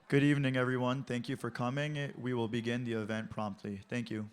Good evening, everyone. Thank you for coming. We will begin the event promptly. Thank you.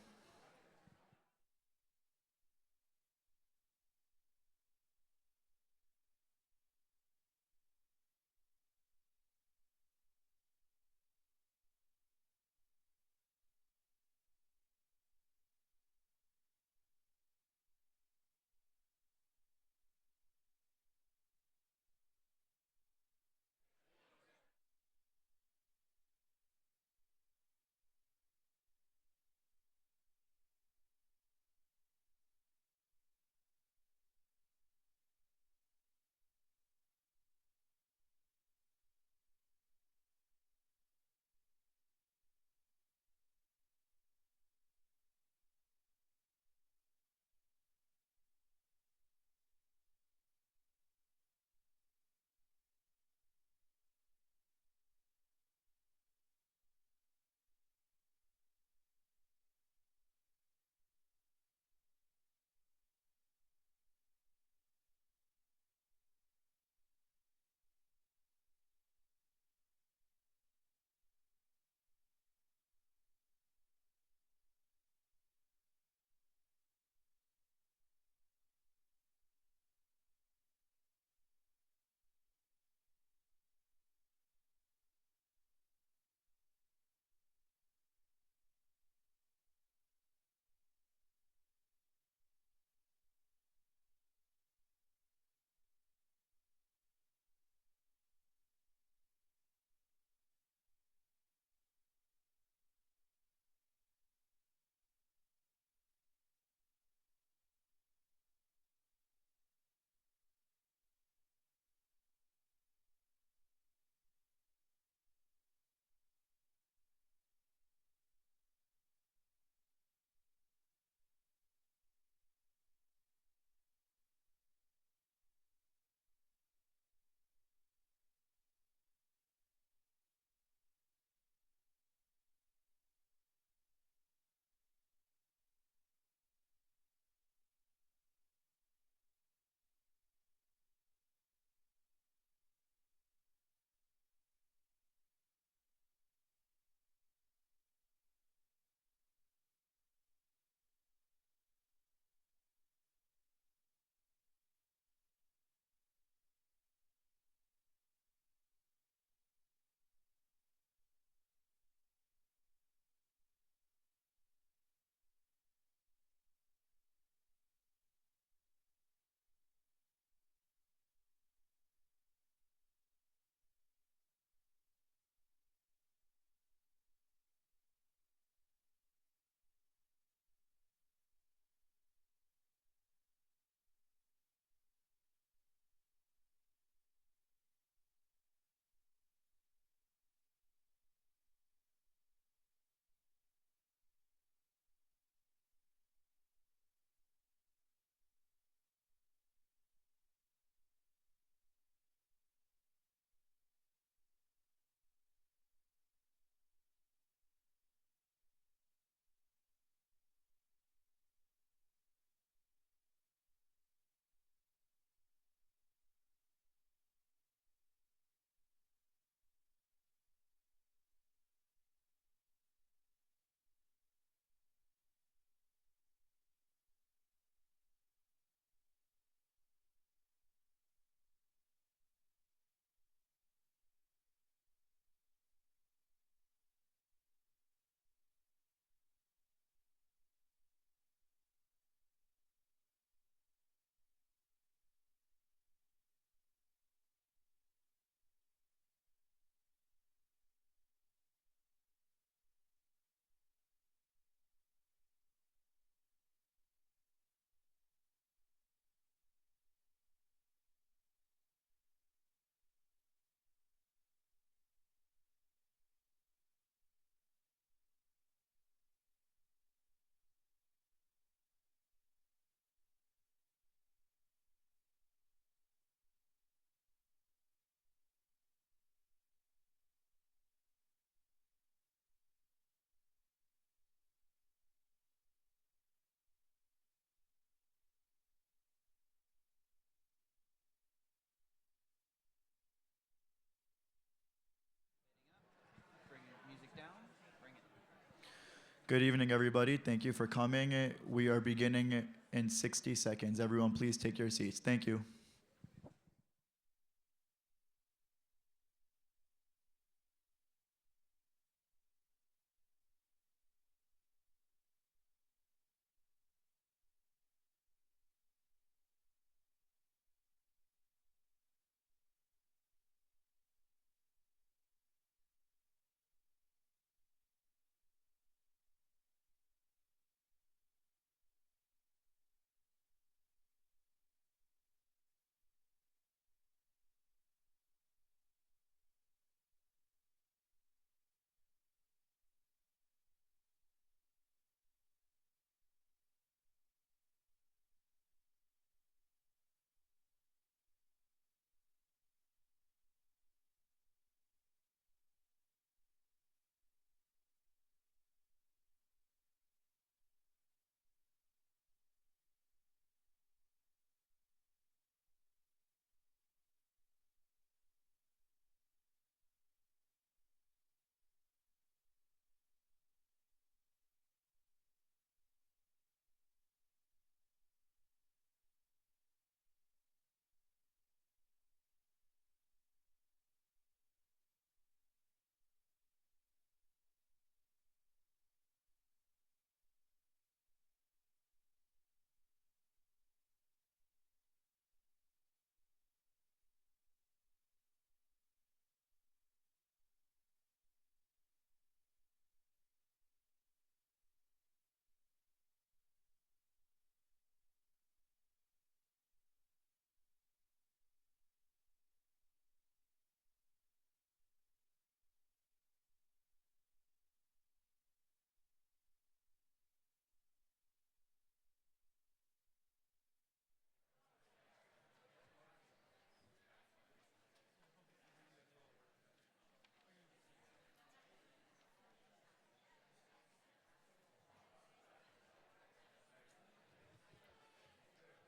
Good evening, everybody. Thank you for coming. We are beginning in 60 seconds. Everyone, please take your seats. Thank you.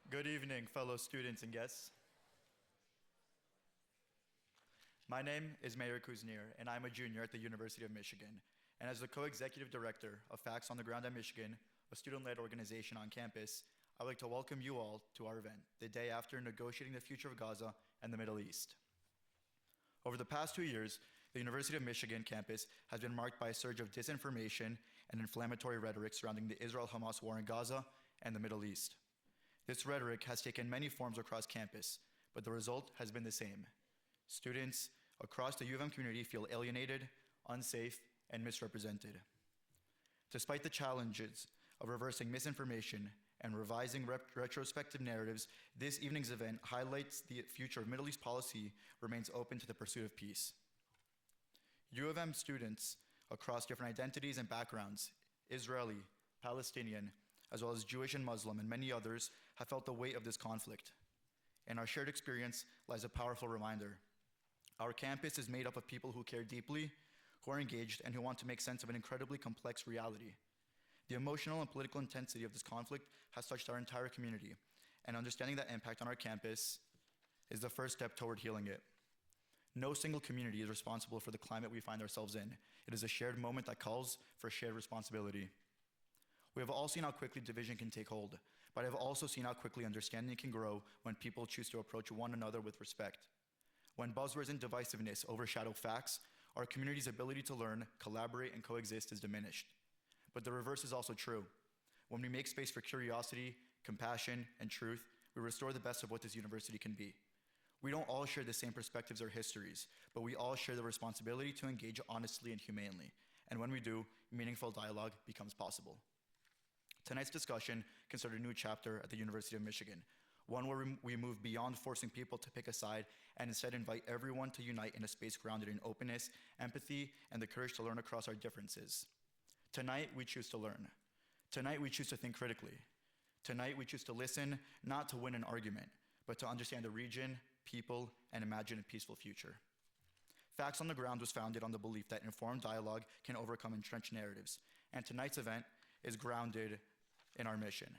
Good evening, fellow students and guests. My name is Meir Kuznir, and I'm a junior at the University of Michigan. And as the co-executive director of Facts on the Ground at Michigan, a student-led organization on campus, I'd like to welcome you all to our event, the day after negotiating the future of Gaza and the Middle East. Over the past 2 years, the University of Michigan campus has been marked by a surge of disinformation and inflammatory rhetoric surrounding the Israel-Hamas war in Gaza and the Middle East. This rhetoric has taken many forms across campus, but the result has been the same. Students across the U of M community feel alienated, unsafe, and misrepresented. Despite the challenges of reversing misinformation and revising retrospective narratives, this evening's event highlights the future of Middle East policy remains open to the pursuit of peace. U of M students across different identities and backgrounds, Israeli, Palestinian, as well as Jewish and Muslim, and many others, have felt the weight of this conflict. In our shared experience lies a powerful reminder. Our campus is made up of people who care deeply, who are engaged, and who want to make sense of an incredibly complex reality. The emotional and political intensity of this conflict has touched our entire community, and understanding that impact on our campus is the first step toward healing it. No single community is responsible for the climate we find ourselves in. It is a shared moment that calls for shared responsibility. We have all seen how quickly division can take hold, but I have also seen how quickly understanding can grow when people choose to approach one another with respect. When buzzwords and divisiveness overshadow facts, our community's ability to learn, collaborate, and coexist is diminished. But the reverse is also true. When we make space for curiosity, compassion, and truth, we restore the best of what this university can be. We don't all share the same perspectives or histories, but we all share the responsibility to engage honestly and humanely. And when we do, meaningful dialogue becomes possible. Tonight's discussion can start a new chapter at the University of Michigan, one where we move beyond forcing people to pick a side and instead invite everyone to unite in a space grounded in openness, empathy, and the courage to learn across our differences. Tonight, we choose to learn. Tonight, we choose to think critically. Tonight, we choose to listen, not to win an argument, but to understand the region, people, and imagine a peaceful future. Facts on the Ground was founded on the belief that informed dialogue can overcome entrenched narratives, and tonight's event is grounded in our mission.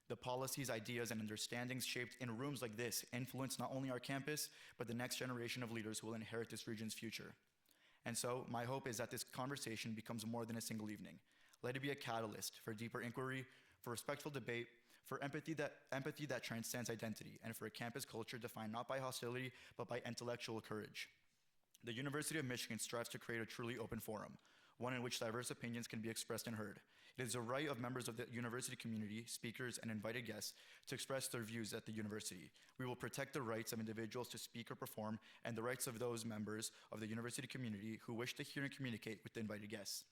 The policies, ideas, and understandings shaped in rooms like this influence not only our campus, but the next generation of leaders who will inherit this region's future. And so, my hope is that this conversation becomes more than a single evening. Let it be a catalyst for deeper inquiry, for respectful debate, for empathy that transcends identity, and for a campus culture defined not by hostility, but by intellectual courage. The University of Michigan strives to create a truly open forum, one in which diverse opinions can be expressed and heard. It is a right of members of the university community, speakers, and invited guests to express their views at the university. We will protect the rights of individuals to speak or perform, and the rights of those members of the university community who wish to hear and communicate with the invited guests.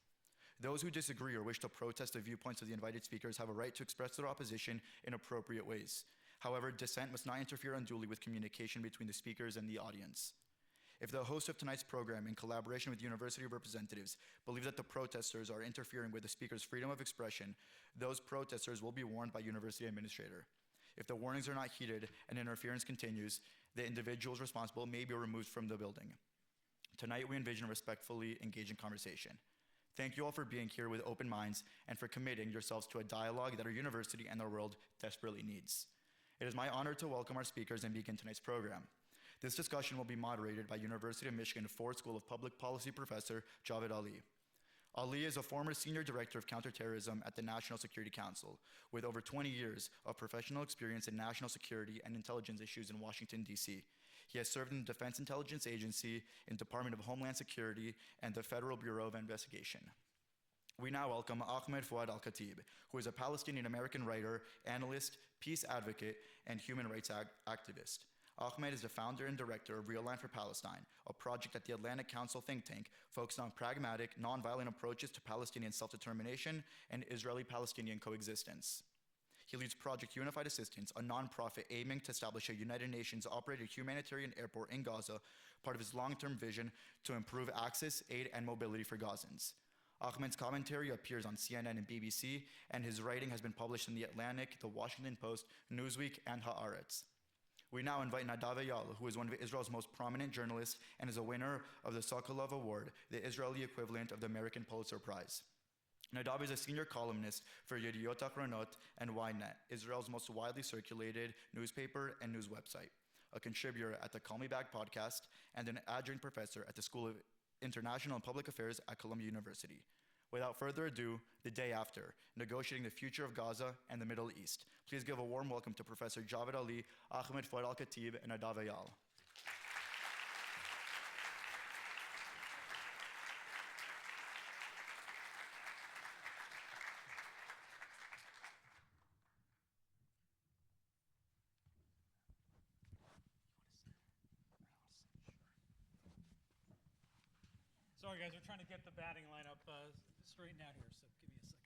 Those who disagree or wish to protest the viewpoints of the invited speakers have a right to express their opposition in appropriate ways. However, dissent must not interfere unduly with communication between the speakers and the audience. If the host of tonight's program, in collaboration with university representatives, believe that the protesters are interfering with the speaker's freedom of expression, those protesters will be warned by university administrator. If the warnings are not heeded and interference continues, the individuals responsible may be removed from the building. Tonight, we envision a respectfully engaging conversation. Thank you all for being here with open minds and for committing yourselves to a dialogue that our university and our world desperately needs. It is my honor to welcome our speakers and begin tonight's program. This discussion will be moderated by University of Michigan Ford School of Public Policy professor Javed Ali. Ali is a former senior director of counterterrorism at the National Security Council, with over 20 years of professional experience in national security and intelligence issues in Washington, D.C. He has served in the Defense Intelligence Agency, in Department of Homeland Security, and the Federal Bureau of Investigation. We now welcome Ahmed Fouad Alkhatib, who is a Palestinian-American writer, analyst, peace advocate, and human rights activist. Ahmed is the founder and director of Real Land for Palestine, a project at the Atlantic Council think tank focused on pragmatic, nonviolent approaches to Palestinian self-determination and Israeli-Palestinian coexistence. He leads Project Unified Assistance, a nonprofit aiming to establish a United Nations-operated humanitarian airport in Gaza, part of his long-term vision to improve access, aid, and mobility for Gazans. Ahmed's commentary appears on CNN and BBC, and his writing has been published in The Atlantic, The Washington Post, Newsweek, and Haaretz. We now invite Nadav Eyal, who is one of Israel's most prominent journalists and is a winner of the Sokolov Award, the Israeli equivalent of the American Pulitzer Prize. Nadav is a senior columnist for Yediot Achronot and Ynet, Israel's most widely circulated newspaper and news website, a contributor at the Call Me Back podcast, and an adjunct professor at the School of International and Public Affairs at Columbia University. Without further ado, the day after, negotiating the future of Gaza and the Middle East. Please give a warm welcome to Professor Javed Ali, Ahmed Fouad Alkhatib, and Nadav Eyal. Sorry guys, we're trying to get the batting lineup straightened out here, so give me a second.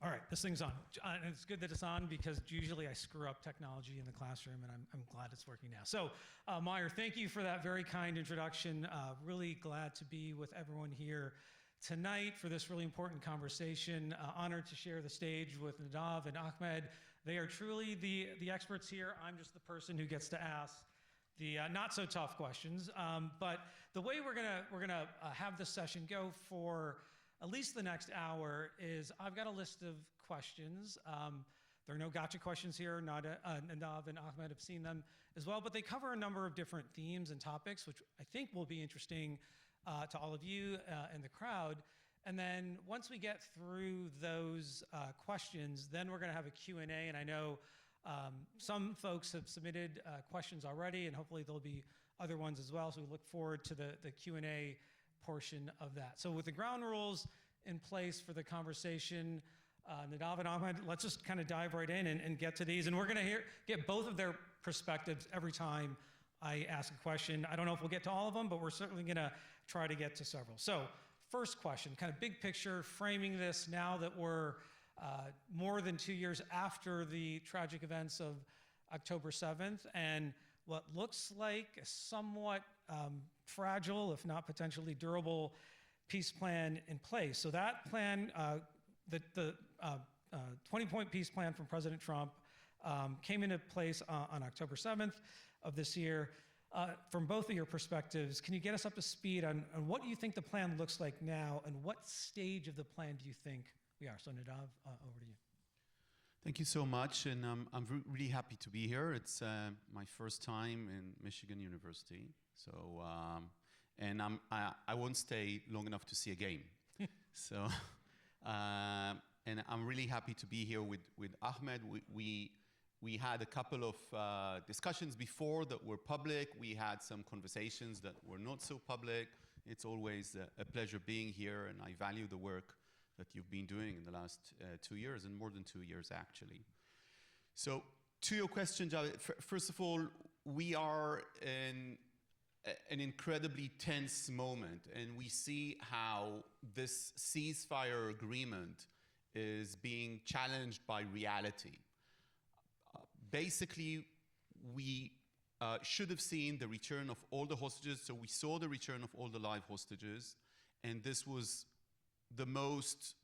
All right, this thing's on. And it's good that it's on because usually I screw up technology in the classroom, and I'm glad it's working now. So, Meyer, thank you for that very kind introduction. Really glad to be with everyone here tonight for this really important conversation. Honored to share the stage with Nadav and Ahmed. They are truly the experts here. I'm just the person who gets to ask the not so tough questions. But the way we're gonna have this session go for at least the next hour is I've got a list of questions. There are no gotcha questions here. Nadav and Ahmed have seen them as well, but they cover a number of different themes and topics, which I think will be interesting to all of you and the crowd. And then once we get through those questions, then we're gonna have a Q&A, and I know some folks have submitted questions already, and hopefully there'll be other ones as well, so we look forward to the Q&A portion of that. So with the ground rules in place for the conversation, Nadav and Ahmed, let's just kind of dive right in and get to these, and we're gonna get both of their perspectives every time I ask a question. I don't know if we'll get to all of them, but we're certainly gonna try to get to several. So first question, kind of big picture, framing this now that we're more than 2 years after the tragic events of October 7th, and what looks like a somewhat fragile, if not potentially durable, peace plan in place. So that plan, the 20-point peace plan from President Trump came into place on October 7th of this year. From both of your perspectives, can you get us up to speed on what you think the plan looks like now, and what stage of the plan do you think we are? So Nadav, over to you. Thank you so much, and I'm really happy to be here. It's my first time in Michigan University, so and I won't stay long enough to see a game. So, and I'm really happy to be here with Ahmed. We had a couple of discussions before that were public. We had some conversations that were not so public. It's always a pleasure being here, and I value the work that you've been doing in the last 2 years, and more than 2 years, actually. So, to your question, Javed, first of all, we are in an incredibly tense moment, and we see how this ceasefire agreement is being challenged by reality. Basically, we should have seen the return of all the hostages, so we saw the return of all the live hostages, and this was the most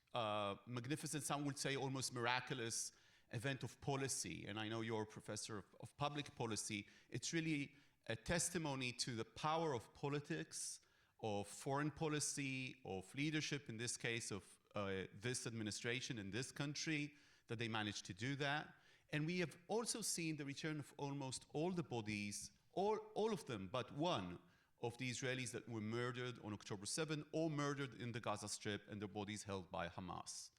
magnificent, some would say almost miraculous event of policy, and I know you're a professor of public policy. It's really a testimony to the power of politics, of foreign policy, of leadership, in this case of this administration in this country, that they managed to do that. And we have also seen the return of almost all the bodies, all of them but one of the Israelis that were murdered on October 7, or murdered in the Gaza Strip, and their bodies held by Hamas.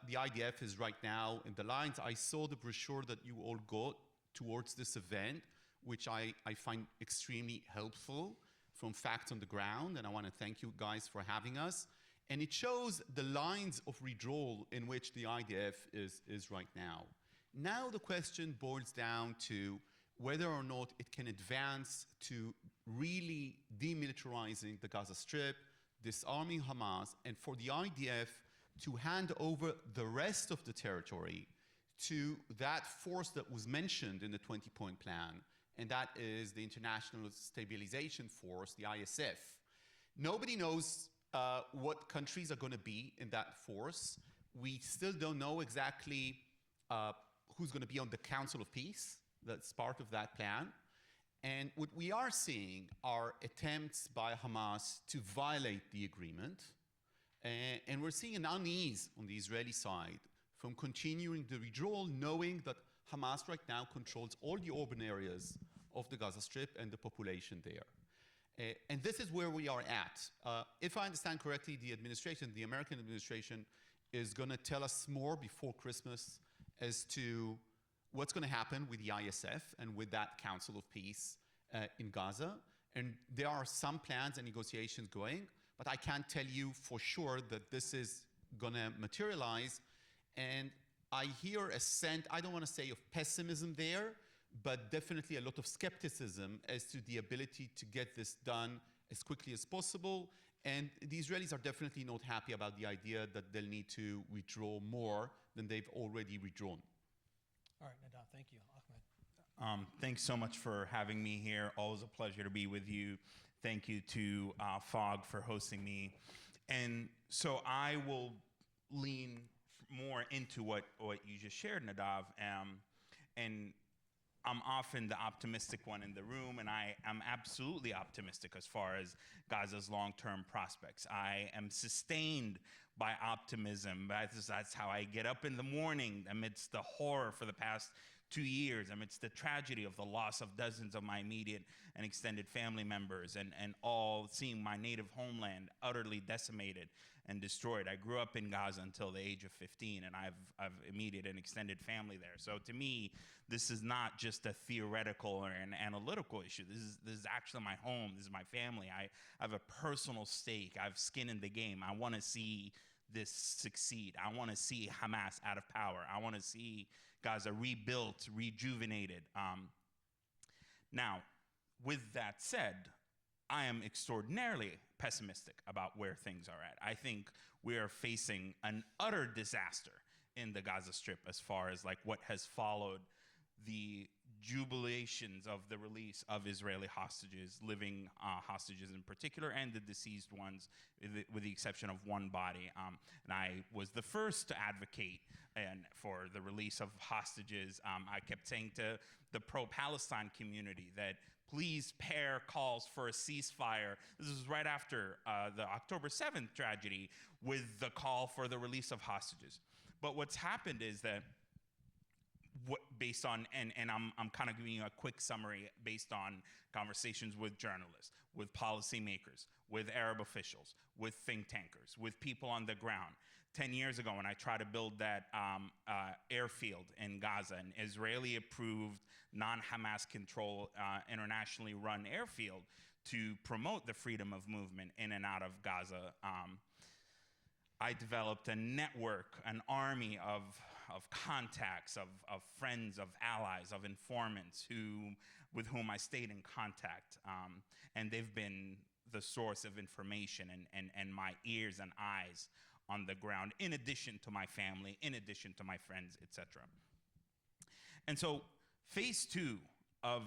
The IDF is right now in the lines. I saw the brochure that you all got towards this event, which I find extremely helpful from facts on the ground, and I want to thank you guys for having us. And it shows the lines of withdrawal in which the IDF is right now. Now the question boils down to whether or not it can advance to really demilitarizing the Gaza Strip, disarming Hamas, and for the IDF to hand over the rest of the territory to that force that was mentioned in the 20-point plan, and that is the International Stabilization Force, the ISF. Nobody knows what countries are going to be in that force. We still don't know exactly who's going to be on the Council of Peace. That's part of that plan. And what we are seeing are attempts by Hamas to violate the agreement. And we're seeing an unease on the Israeli side from continuing the withdrawal, knowing that Hamas right now controls all the urban areas of the Gaza Strip and the population there. And this is where we are at. If I understand correctly, the administration, the American administration, is going to tell us more before Christmas as to what's going to happen with the ISF and with that Council of Peace in Gaza. And there are some plans and negotiations going, but I can't tell you for sure that this is going to materialize. And I hear a scent, I don't want to say of pessimism there, but definitely a lot of skepticism as to the ability to get this done as quickly as possible. And the Israelis are definitely not happy about the idea that they'll need to withdraw more than they've already withdrawn. All right, Nadav, thank you. Ahmed. Thanks so much for having me here. Always a pleasure to be with you. Thank you to FOG for hosting me. And so I will lean more into what you just shared, Nadav. And I'm often the optimistic one in the room, and I am absolutely optimistic as far as Gaza's long-term prospects. I am sustained by optimism. That's how I get up in the morning amidst the horror for the past 2 years, amidst the tragedy of the loss of dozens of my immediate and extended family members, and all seeing my native homeland utterly decimated and destroyed. I grew up in Gaza until the age of 15, and I've immediate and extended family there. So to me, this is not just a theoretical or an analytical issue. This is actually my home. This is my family. I have a personal stake. I have skin in the game. I want to see this succeed. I want to see Hamas out of power. I want to see Gaza rebuilt, rejuvenated. Now, with that said, I am extraordinarily pessimistic about where things are at. I think we are facing an utter disaster in the Gaza Strip as far as like what has followed the jubilations of the release of Israeli hostages, living hostages in particular, and the deceased ones, with the exception of one body. And I was the first to advocate for the release of hostages. I kept saying to the pro-Palestine community that please pair calls for a ceasefire. This was right after the October 7th tragedy with the call for the release of hostages. But what's happened is that based on, and I'm kind of giving you a quick summary based on conversations with journalists, with policymakers, with Arab officials, with think tankers, with people on the ground. 10 years ago, when I tried to build that airfield in Gaza, an Israeli-approved, non-Hamas control, internationally run airfield to promote the freedom of movement in and out of Gaza, I developed a network, an army of contacts, of friends, of allies, of informants with whom I stayed in contact. And they've been the source of information and my ears and eyes on the ground, in addition to my family, in addition to my friends, etc. And so phase 2 of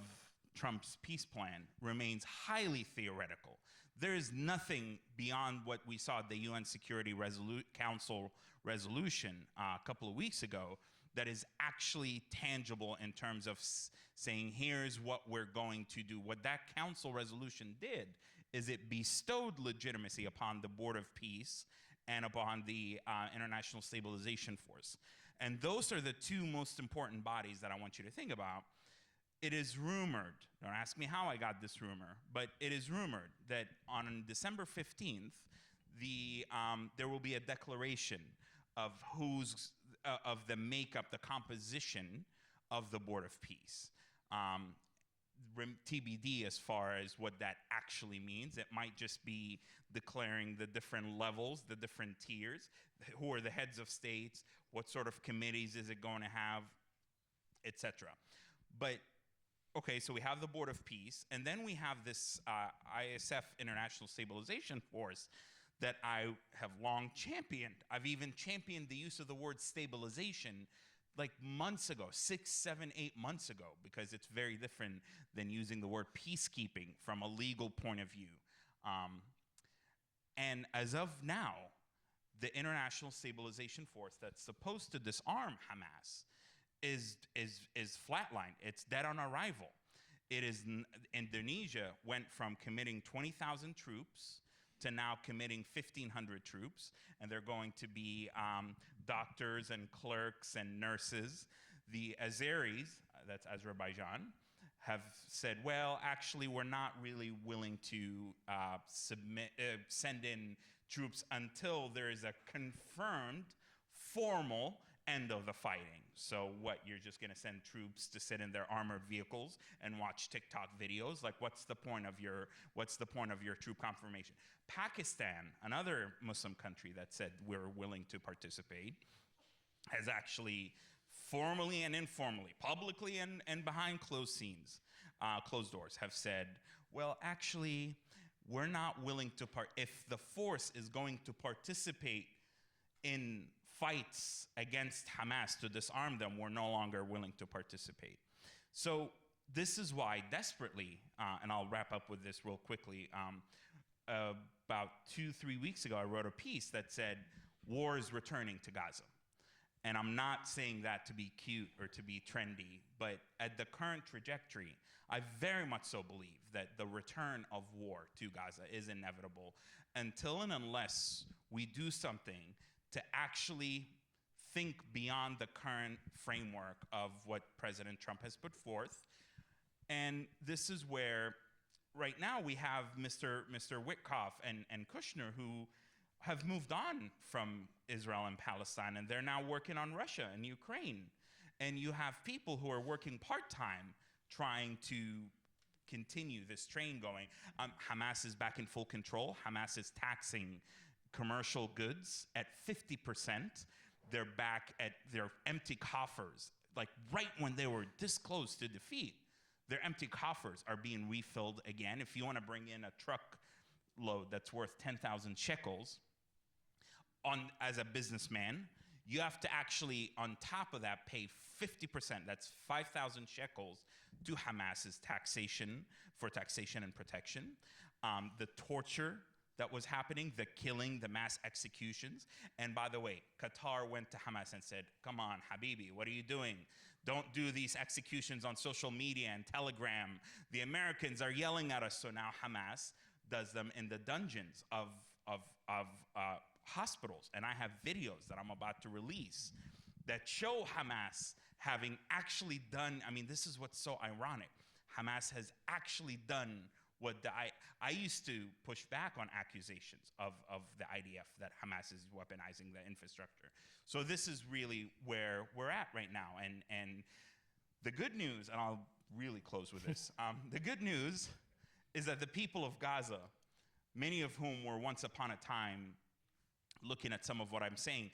Trump's peace plan remains highly theoretical. There is nothing beyond what we saw at the UN Security Council resolution a couple of weeks ago that is actually tangible in terms of saying, here's what we're going to do. What that council resolution did is it bestowed legitimacy upon the Board of Peace and upon the International Stabilization Force. And those are the two most important bodies that I want you to think about. It is rumored, don't ask me how I got this rumor, but it is rumored that on December 15th, there will be a declaration of of the makeup, the composition of the Board of Peace. TBD as far as what that actually means. It might just be declaring the different levels, the different tiers, who are the heads of states, what sort of committees is it going to have, etc. But okay, so we have the Board of Peace, and then we have this ISF, International Stabilization Force, that I have long championed. I've even championed the use of the word stabilization like months ago, 6, 7, 8 months ago, because it's very different than using the word peacekeeping from a legal point of view. And as of now, the International Stabilization Force that's supposed to disarm Hamas is flatlined. It's dead on arrival. Indonesia went from committing 20,000 troops to now committing 1,500 troops, and they're going to be doctors and clerks and nurses. The Azeris, that's Azerbaijan, have said, well, actually, we're not really willing to send in troops until there is a confirmed, formal end of the fighting. So what, you're just gonna send troops to sit in their armored vehicles and watch TikTok videos? Like, what's the point of your troop confirmation? Pakistan, another Muslim country that said we're willing to participate, has actually formally and informally, publicly and behind closed doors, have said, well, actually, we're not willing to if the force is going to participate in fights against Hamas to disarm them, we're no longer willing to participate. So this is why desperately, and I'll wrap up with this real quickly, about 2-3 weeks ago, I wrote a piece that said, war is returning to Gaza. And I'm not saying that to be cute or to be trendy, but at the current trajectory, I very much so believe that the return of war to Gaza is inevitable until and unless we do something to actually think beyond the current framework of what President Trump has put forth. And this is where, right now, we have Mr. Witkoff and Kushner, who have moved on from Israel and Palestine, and they're now working on Russia and Ukraine. And you have people who are working part-time trying to continue this train going. Hamas is back in full control. Hamas is taxing commercial goods at 50%. They're back at their empty coffers. Like right when they were this close to defeat, their empty coffers are being refilled again. If you want to bring in a truck load that's worth 10,000 shekels, as a businessman, you have to actually, on top of that, pay 50%. That's 5,000 shekels to Hamas's taxation and protection. The torture that was happening, the killing, the mass executions. And by the way, Qatar went to Hamas and said, come on, Habibi, what are you doing? Don't do these executions on social media and Telegram. The Americans are yelling at us, so now Hamas does them in the dungeons of hospitals. And I have videos that I'm about to release that show Hamas having actually done, I mean, this is what's so ironic. Hamas has actually done what I used to push back on accusations of the IDF that Hamas is weaponizing the infrastructure. So this is really where we're at right now. And the good news, and I'll really close with this, the good news is that the people of Gaza, many of whom were once upon a time looking at some of what I'm saying,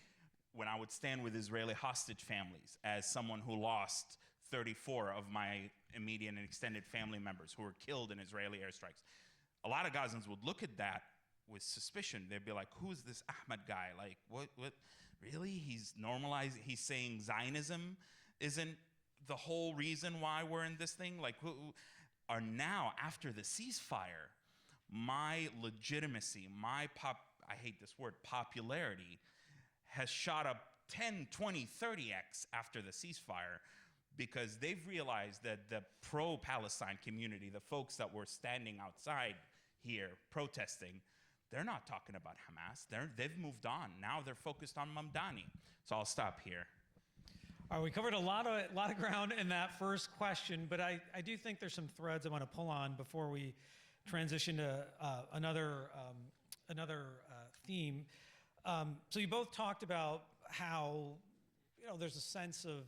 when I would stand with Israeli hostage families as someone who lost 34 of my immediate and extended family members who were killed in Israeli airstrikes. A lot of Gazans would look at that with suspicion. They'd be like, who's this Ahmed guy? Like, what, really? He's normalizing, he's saying Zionism isn't the whole reason why we're in this thing? Like, who are now, after the ceasefire, my legitimacy, I hate this word, popularity, has shot up 10, 20, 30x after the ceasefire, because they've realized that the pro-Palestine community, the folks that were standing outside here protesting, they're not talking about Hamas. They've moved on. Now they're focused on Mamdani. So I'll stop here. All right, we covered a lot of ground in that first question, but I do think there's some threads I want to pull on before we transition to another theme. So you both talked about how there's a sense of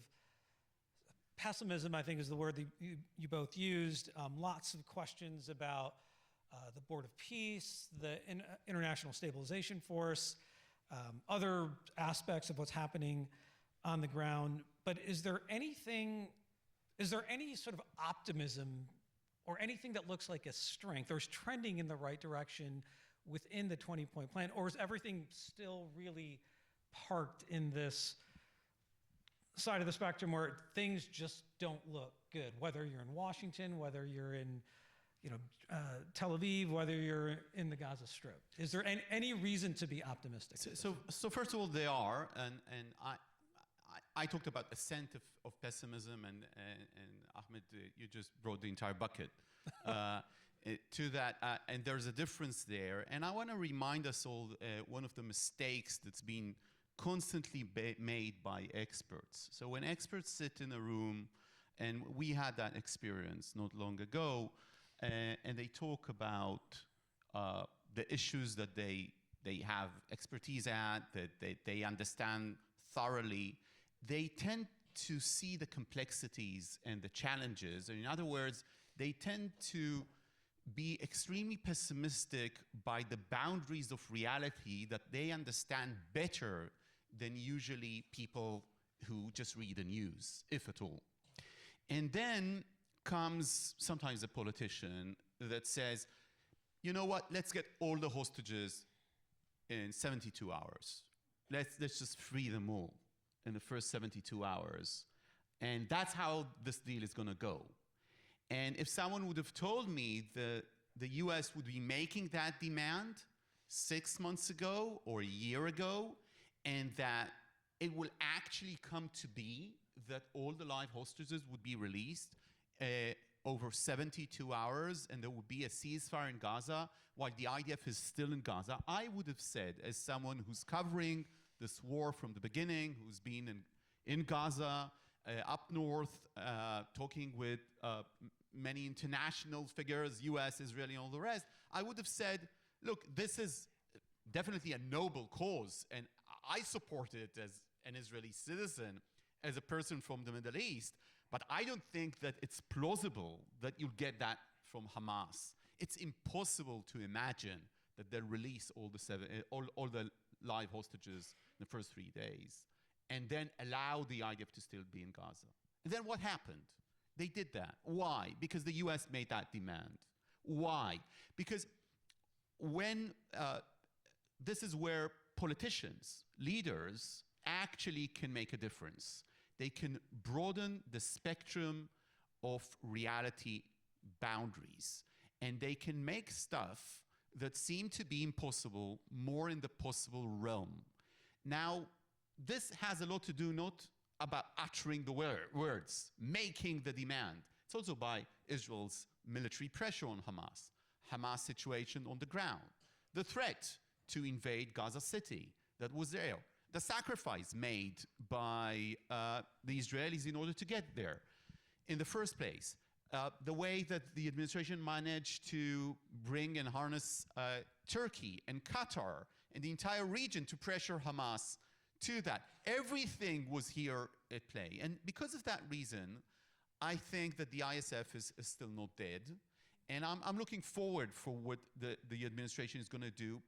pessimism, I think is the word that you both used. Lots of questions about the Board of Peace, the International Stabilization Force, other aspects of what's happening on the ground. But is there any sort of optimism or anything that looks like a strength or is trending in the right direction within the 20-point plan? Or is everything still really parked in this side of the spectrum where things just don't look good, whether you're in Washington, whether you're in Tel Aviv, whether you're in the Gaza Strip? Is there any reason to be optimistic? So first of all, they are, and I talked about a scent of pessimism, and Ahmed, you just brought the entire bucket to that, and there's a difference there. And I want to remind us all one of the mistakes that's been constantly made by experts. So when experts sit in a room, and we had that experience not long ago, and they talk about the issues that they have expertise at, that they understand thoroughly, they tend to see the complexities and the challenges. In other words, they tend to be extremely pessimistic by the boundaries of reality that they understand better than usually people who just read the news, if at all. And then comes sometimes a politician that says, you know what, let's get all the hostages in 72 hours. Let's just free them all in the first 72 hours. And that's how this deal is going to go. And if someone would have told me the US would be making that demand 6 months ago or a year ago, and that it will actually come to be that all the live hostages would be released over 72 hours, and there would be a ceasefire in Gaza while the IDF is still in Gaza, I would have said, as someone who's covering this war from the beginning, who's been in Gaza, up north, talking with many international figures, US, Israeli, and all the rest, I would have said, look, this is definitely a noble cause, and I support it as an Israeli citizen, as a person from the Middle East, but I don't think that it's plausible that you'll get that from Hamas. It's impossible to imagine that they'll release all the live hostages in the first 3 days and then allow the IDF to still be in Gaza. And then what happened? They did that. Why? Because the US made that demand. Why? Because when this is where politicians, leaders, actually can make a difference. They can broaden the spectrum of reality boundaries, and they can make stuff that seem to be impossible more in the possible realm. Now, this has a lot to do not about uttering the words, making the demand. It's also by Israel's military pressure on Hamas situation on the ground, the threat to invade Gaza City that was there, the sacrifice made by the Israelis in order to get there in the first place. The way that the administration managed to bring and harness Turkey and Qatar and the entire region to pressure Hamas to that. Everything was here at play. And because of that reason, I think that the ISF is still not dead. And I'm looking forward for what the administration is going to do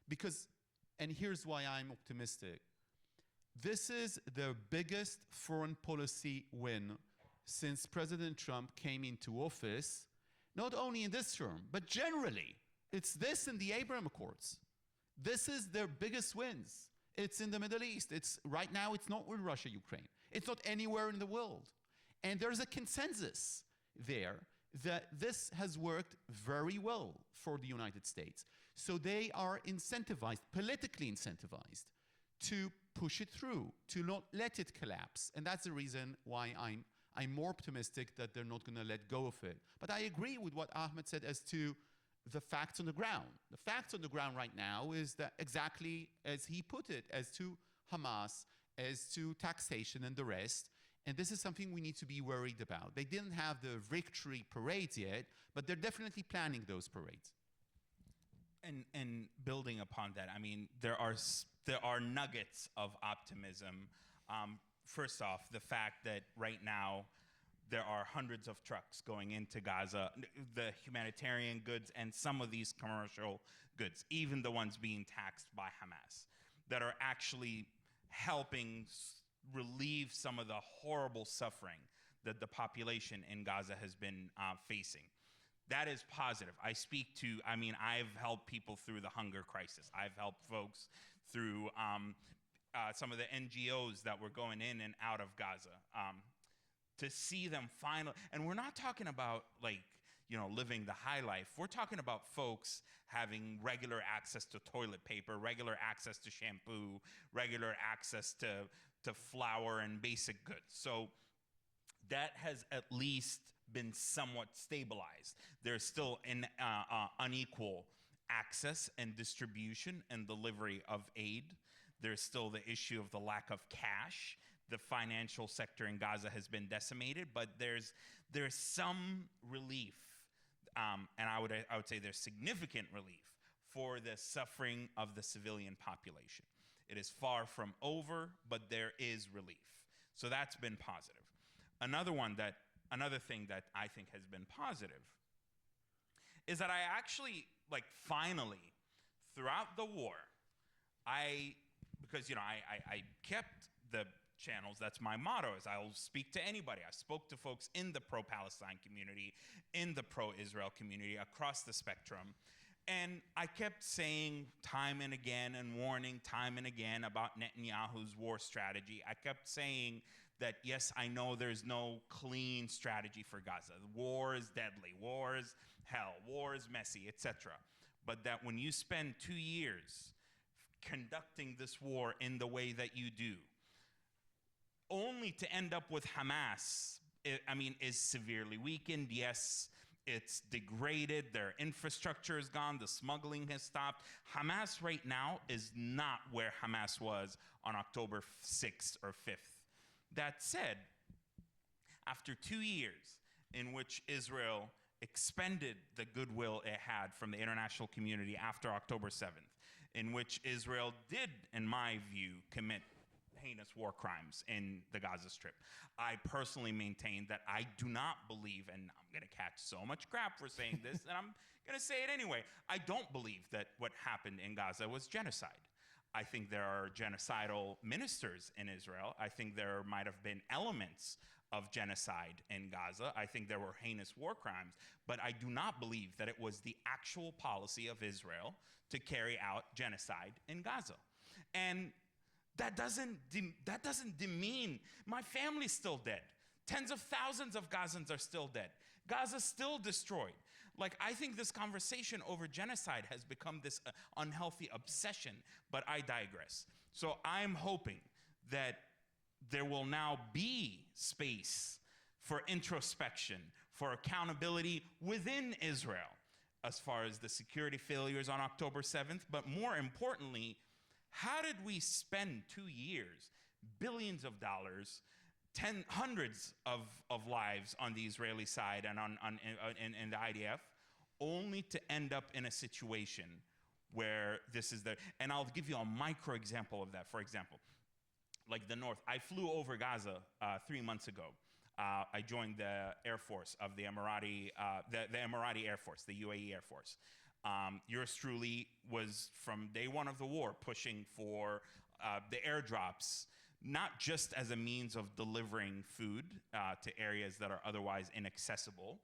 because, and here's why I'm optimistic. This is the biggest foreign policy win since President Trump came into office, not only in this term, but generally. It's this and the Abraham Accords. This is their biggest wins. It's in the Middle East. Right now, it's not with Russia, Ukraine. It's not anywhere in the world. And there's a consensus there that this has worked very well for the United States. So they are incentivized, politically incentivized, to push it through, to not let it collapse. And that's the reason why I'm more optimistic that they're not going to let go of it. But I agree with what Ahmed said as to the facts on the ground. The facts on the ground right now is that exactly as he put it, as to Hamas, as to taxation and the rest. And this is something we need to be worried about. They didn't have the victory parades yet, but they're definitely planning those parades. And building upon that, I mean, there are nuggets of optimism. First off, the fact that right now there are hundreds of trucks going into Gaza, the humanitarian goods and some of these commercial goods, even the ones being taxed by Hamas, that are actually helping relieve some of the horrible suffering that the population in Gaza has been facing. That is positive. I've helped people through the hunger crisis. I've helped folks through some of the NGOs that were going in and out of Gaza. To see them finally, and we're not talking about living the high life. We're talking about folks having regular access to toilet paper, regular access to shampoo, regular access to flour and basic goods. So that has at least been somewhat stabilized. There's still an unequal access and distribution and delivery of aid. There's still the issue of the lack of cash. The financial sector in Gaza has been decimated, but there's some relief, and I would say there's significant relief for the suffering of the civilian population. It is far from over, but there is relief. So that's been positive. Another thing that I think has been positive is that I actually, finally, throughout the war, because I kept the channels. That's my motto, is I'll speak to anybody. I spoke to folks in the pro-Palestine community, in the pro-Israel community, across the spectrum. And I kept saying time and again and warning time and again about Netanyahu's war strategy. I kept saying that, yes, I know there's no clean strategy for Gaza. War is deadly. War is hell. War is messy, etc. But that when you spend 2 years conducting this war in the way that you do, only to end up with Hamas, is severely weakened. Yes, it's degraded. Their infrastructure is gone. The smuggling has stopped. Hamas right now is not where Hamas was on October 6th or 5th. That said, after 2 years in which Israel expended the goodwill it had from the international community after October 7th, in which Israel did, in my view, commit heinous war crimes in the Gaza Strip. I personally maintain that I do not believe, and I'm going to catch so much crap for saying this, and I'm going to say it anyway, I don't believe that what happened in Gaza was genocide. I think there are genocidal ministers in Israel. I think there might have been elements of genocide in Gaza. I think there were heinous war crimes, but I do not believe that it was the actual policy of Israel to carry out genocide in Gaza. And that doesn't demean my family's still dead. Tens of thousands of Gazans are still dead. Gaza's still destroyed. I think this conversation over genocide has become this unhealthy obsession, but I digress. So I'm hoping that there will now be space for introspection, for accountability within Israel as far as the security failures on October 7th, but more importantly, How did we spend 2 years, billions of dollars, hundreds of lives on the Israeli side and in the IDF, only to end up in a situation where this is the, and I'll give you a micro example of that. For example, like the North, I flew over Gaza 3 months ago. I joined the Air Force of the Emirati, the Emirati Air Force, the UAE Air Force. Yours truly was from day one of the war pushing for the airdrops, not just as a means of delivering food to areas that are otherwise inaccessible,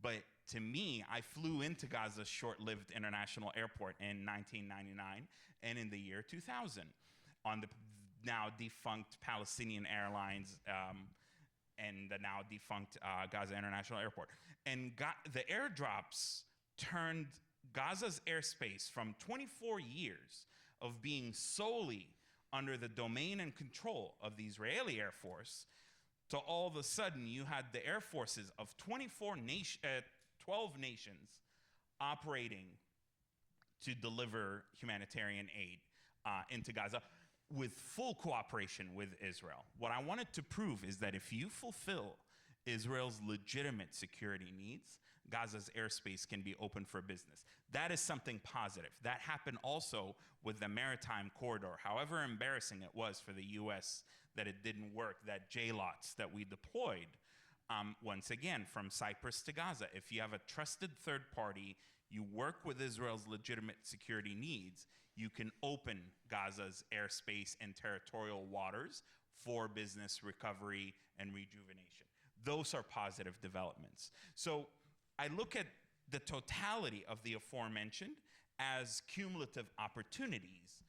but to me, I flew into Gaza's short-lived international airport in 1999 and in the year 2000 on the now defunct Palestinian Airlines and the now defunct Gaza International Airport. And the airdrops turned Gaza's airspace from 24 years of being solely under the domain and control of the Israeli Air Force to all of a sudden you had the air forces of 12 nations operating to deliver humanitarian aid into Gaza with full cooperation with Israel. What I wanted to prove is that if you fulfill Israel's legitimate security needs, Gaza's airspace can be open for business. That is something positive. That happened also with the maritime corridor. However embarrassing it was for the US that it didn't work, that JLOTS that we deployed, once again, from Cyprus to Gaza. If you have a trusted third party, you work with Israel's legitimate security needs, you can open Gaza's airspace and territorial waters for business recovery and rejuvenation. Those are positive developments. So I look at the totality of the aforementioned as cumulative opportunities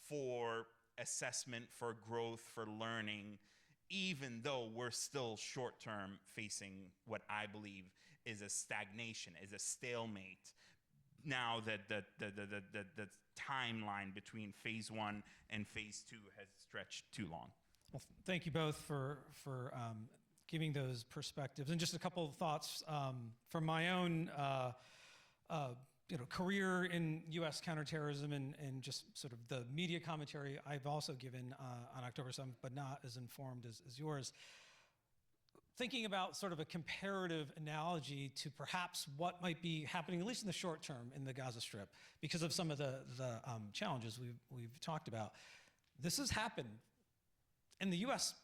for assessment, for growth, for learning, even though we're still short-term facing what I believe is a stagnation, is a stalemate. Now that the timeline between phase 1 and phase 2 has stretched too long. Well, thank you both for giving those perspectives. And just a couple of thoughts from my own career in U.S. counterterrorism and just sort of the media commentary I've also given on October 7th, but not as informed as yours. Thinking about sort of a comparative analogy to perhaps what might be happening, at least in the short term, in the Gaza Strip, because of some of the challenges we've talked about. This has happened in the U.S.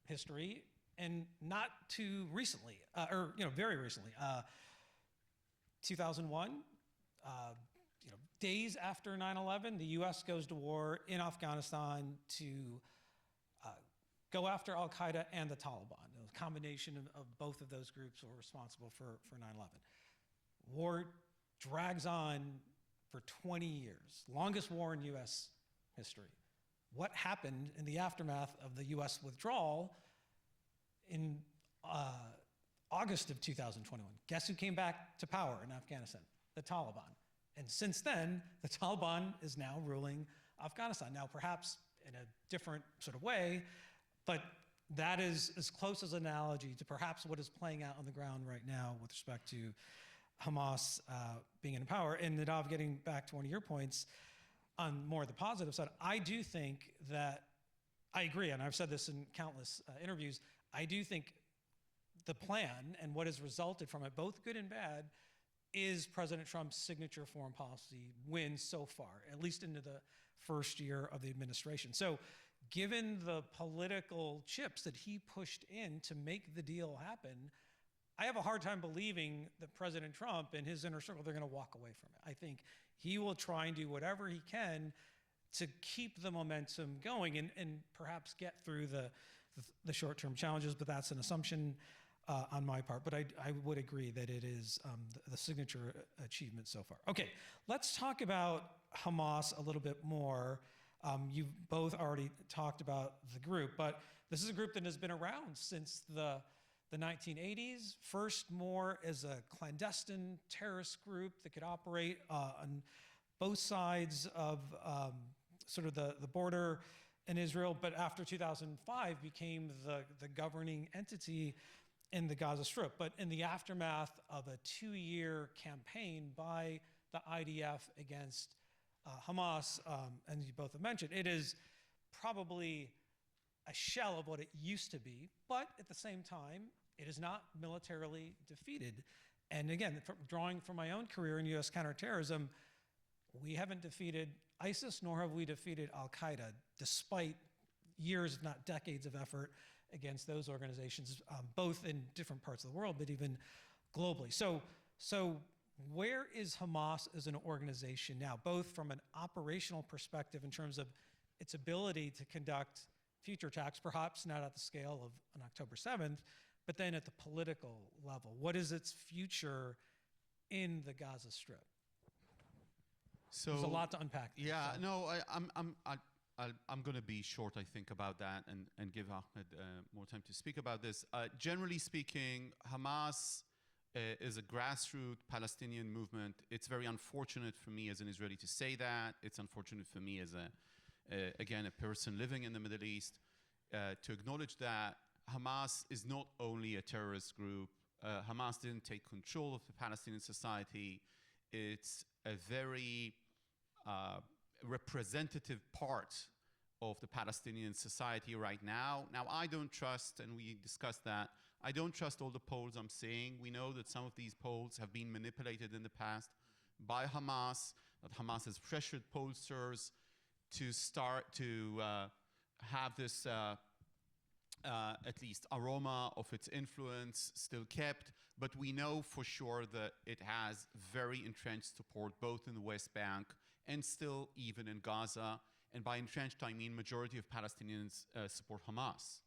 history, and not too recently, very recently. 2001, days after 9/11, the U.S. goes to war in Afghanistan to go after Al-Qaeda and the Taliban. A combination of both of those groups were responsible for 9/11. War drags on for 20 years, longest war in U.S. history. What happened in the aftermath of the U.S. withdrawal in August of 2021? Guess who came back to power in Afghanistan? The Taliban. And since then, the Taliban is now ruling Afghanistan. Now, perhaps in a different sort of way, but that is as close as an analogy to perhaps what is playing out on the ground right now with respect to Hamas being in power. And Nadav, getting back to one of your points on more the positive side, I do think that, I agree, and I've said this in countless interviews, I do think the plan and what has resulted from it, both good and bad, is President Trump's signature foreign policy win so far, at least into the first year of the administration. So given the political chips that he pushed in to make the deal happen, I have a hard time believing that President Trump and his inner circle, they're going to walk away from it. I think he will try and do whatever he can to keep the momentum going and perhaps get through the short-term challenges, but that's an assumption on my part. But I would agree that it is the signature achievement so far. Okay, let's talk about Hamas a little bit more. You've both already talked about the group, but this is a group that has been around since the 1980s, first more as a clandestine terrorist group that could operate on both sides of sort of the border in Israel, but after 2005 became the governing entity in the Gaza Strip. But in the aftermath of a 2-year campaign by the IDF against Hamas, and you both have mentioned, it is probably a shell of what it used to be, but at the same time, it is not militarily defeated. And again, drawing from my own career in U.S. counterterrorism, we haven't defeated ISIS, nor have we defeated Al-Qaeda, despite years, if not decades, of effort against those organizations, both in different parts of the world, but even globally. So where is Hamas as an organization now, both from an operational perspective in terms of its ability to conduct future attacks, perhaps not at the scale of on October 7th, but then at the political level? What is its future in the Gaza Strip? So there's a lot to unpack. Yeah, so. no, I'm going to be short, I think, about that and give Ahmed more time to speak about this. Generally speaking, Hamas is a grassroots Palestinian movement. It's very unfortunate for me as an Israeli to say that. It's unfortunate for me as again, a person living in the Middle East to acknowledge that Hamas is not only a terrorist group. Hamas didn't take control of the Palestinian society. It's a very representative part of the Palestinian society right now. Now, I don't trust, and we discussed that, I don't trust all the polls I'm seeing. We know that some of these polls have been manipulated in the past by Hamas, that Hamas has pressured pollsters to start to have this at least aroma of its influence still kept, but we know for sure that it has very entrenched support both in the West Bank and still even in Gaza. And by entrenched, I mean majority of Palestinians support Hamas,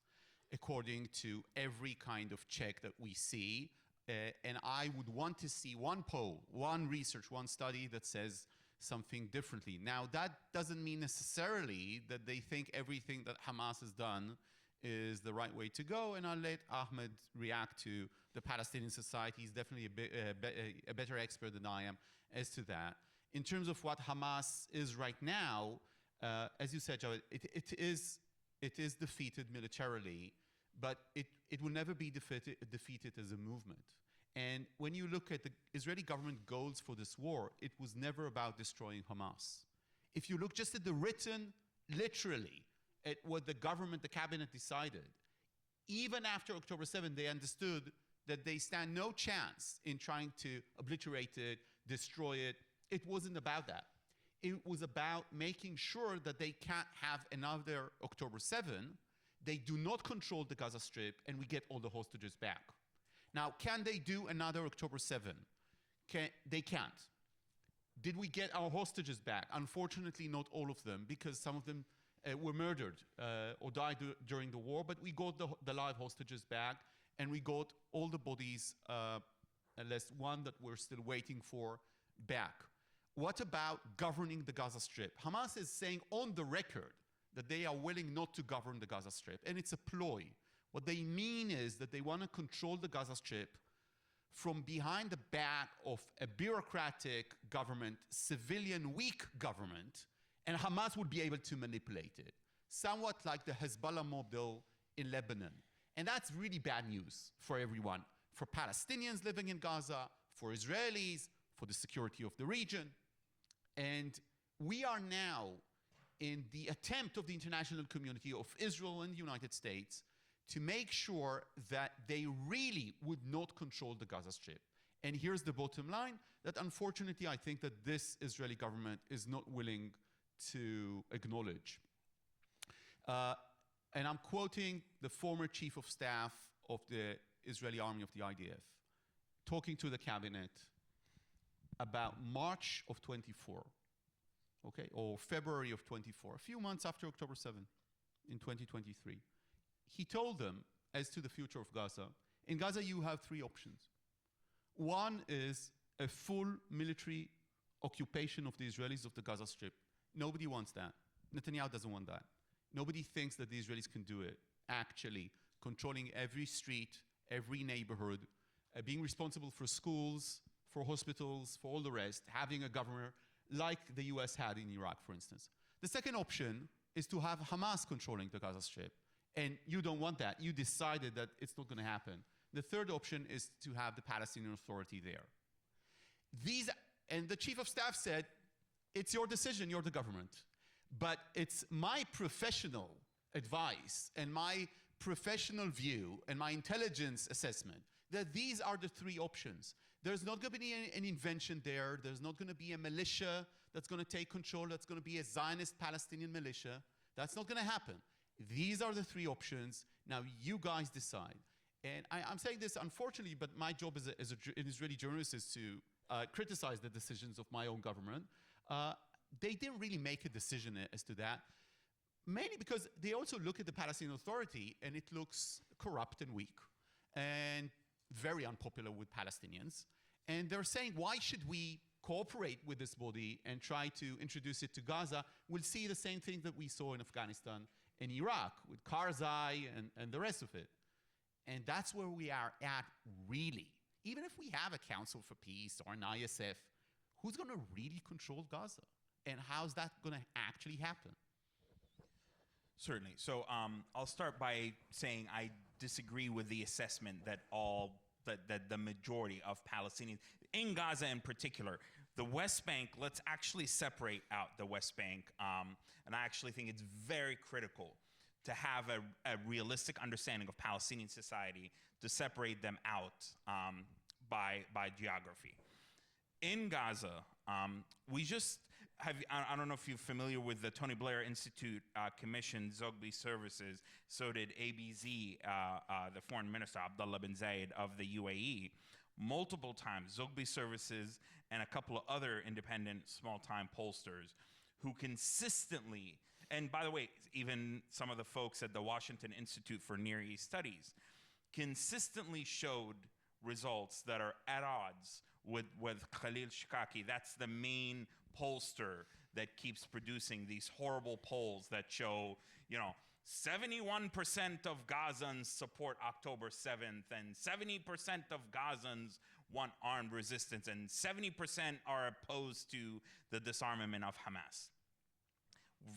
according to every kind of check that we see. And I would want to see one poll, one research, one study that says something differently. Now, that doesn't mean necessarily that they think everything that Hamas has done is the right way to go, and I'll let Ahmed react to the Palestinian society. He's definitely a better expert than I am as to that. In terms of what Hamas is right now, as you said, Javed, it is defeated militarily, but it will never be defeated as a movement. And when you look at the Israeli government goals for this war, it was never about destroying Hamas. If you look just at the written, literally, at what the government, the cabinet decided, even after October 7th, they understood that they stand no chance in trying to obliterate it, destroy it. It wasn't about that. It was about making sure that they can't have another October 7. They do not control the Gaza Strip, and we get all the hostages back. Now, can they do another October 7? They can't. Did we get our hostages back? Unfortunately, not all of them, because some of them were murdered or died during the war, but we got the live hostages back, and we got all the bodies, unless one that we're still waiting for, back. What about governing the Gaza Strip? Hamas is saying on the record that they are willing not to govern the Gaza Strip, and it's a ploy. What they mean is that they want to control the Gaza Strip from behind the back of a bureaucratic government, civilian weak government, and Hamas would be able to manipulate it, somewhat like the Hezbollah model in Lebanon. And that's really bad news for everyone, for Palestinians living in Gaza, for Israelis, for the security of the region. And we are now in the attempt of the international community of Israel and the United States to make sure that they really would not control the Gaza Strip. And here's the bottom line, that unfortunately I think that this Israeli government is not willing to acknowledge. And I'm quoting the former chief of staff of the Israeli army of the IDF, talking to the cabinet about March of 24, okay, or February of 24, a few months after October 7 in 2023. He told them, as to the future of Gaza, in Gaza you have three options. One is a full military occupation of the Israelis of the Gaza Strip. Nobody wants that. Netanyahu doesn't want that. Nobody thinks that the Israelis can do it, actually, controlling every street, every neighborhood, being responsible for schools, for hospitals, for all the rest, having a governor like the US had in Iraq, for instance. The second option is to have Hamas controlling the Gaza Strip. And you don't want that. You decided that it's not going to happen. The third option is to have the Palestinian Authority there. And the chief of staff said, it's your decision, you're the government. But it's my professional advice and my professional view and my intelligence assessment that these are the three options. There's not going to be an invention there. There's not going to be a militia that's going to take control, that's going to be a Zionist Palestinian militia. That's not going to happen. These are the three options. Now you guys decide. And I'm saying this unfortunately, but my job as an Israeli journalist is to criticize the decisions of my own government. They didn't really make a decision as to that, mainly because they also look at the Palestinian Authority and it looks corrupt and weak and very unpopular with Palestinians. And they're saying, why should we cooperate with this body and try to introduce it to Gaza? We'll see the same thing that we saw in Afghanistan and Iraq with Karzai and the rest of it. And that's where we are at, really. Even if we have a Council for Peace or an ISF, who's going to really control Gaza? And how's that going to actually happen? Certainly. So I'll start by saying I disagree with the assessment that the majority of Palestinians, in Gaza in particular, the West Bank, let's actually separate out the West Bank. And I actually think it's very critical to have a realistic understanding of Palestinian society, to separate them out by geography. In Gaza, we just have, I don't know if you're familiar with the Tony Blair Institute commissioned Zogby services. So did ABZ, the foreign minister, Abdullah bin Zayed of the UAE. Multiple times, Zogby services and a couple of other independent small-time pollsters who consistently, and by the way, even some of the folks at the Washington Institute for Near East Studies, consistently showed results that are at odds with Khalil Shikaki. That's the main pollster that keeps producing these horrible polls that show, 71% of Gazans support October 7th, and 70% of Gazans want armed resistance, and 70% are opposed to the disarmament of Hamas.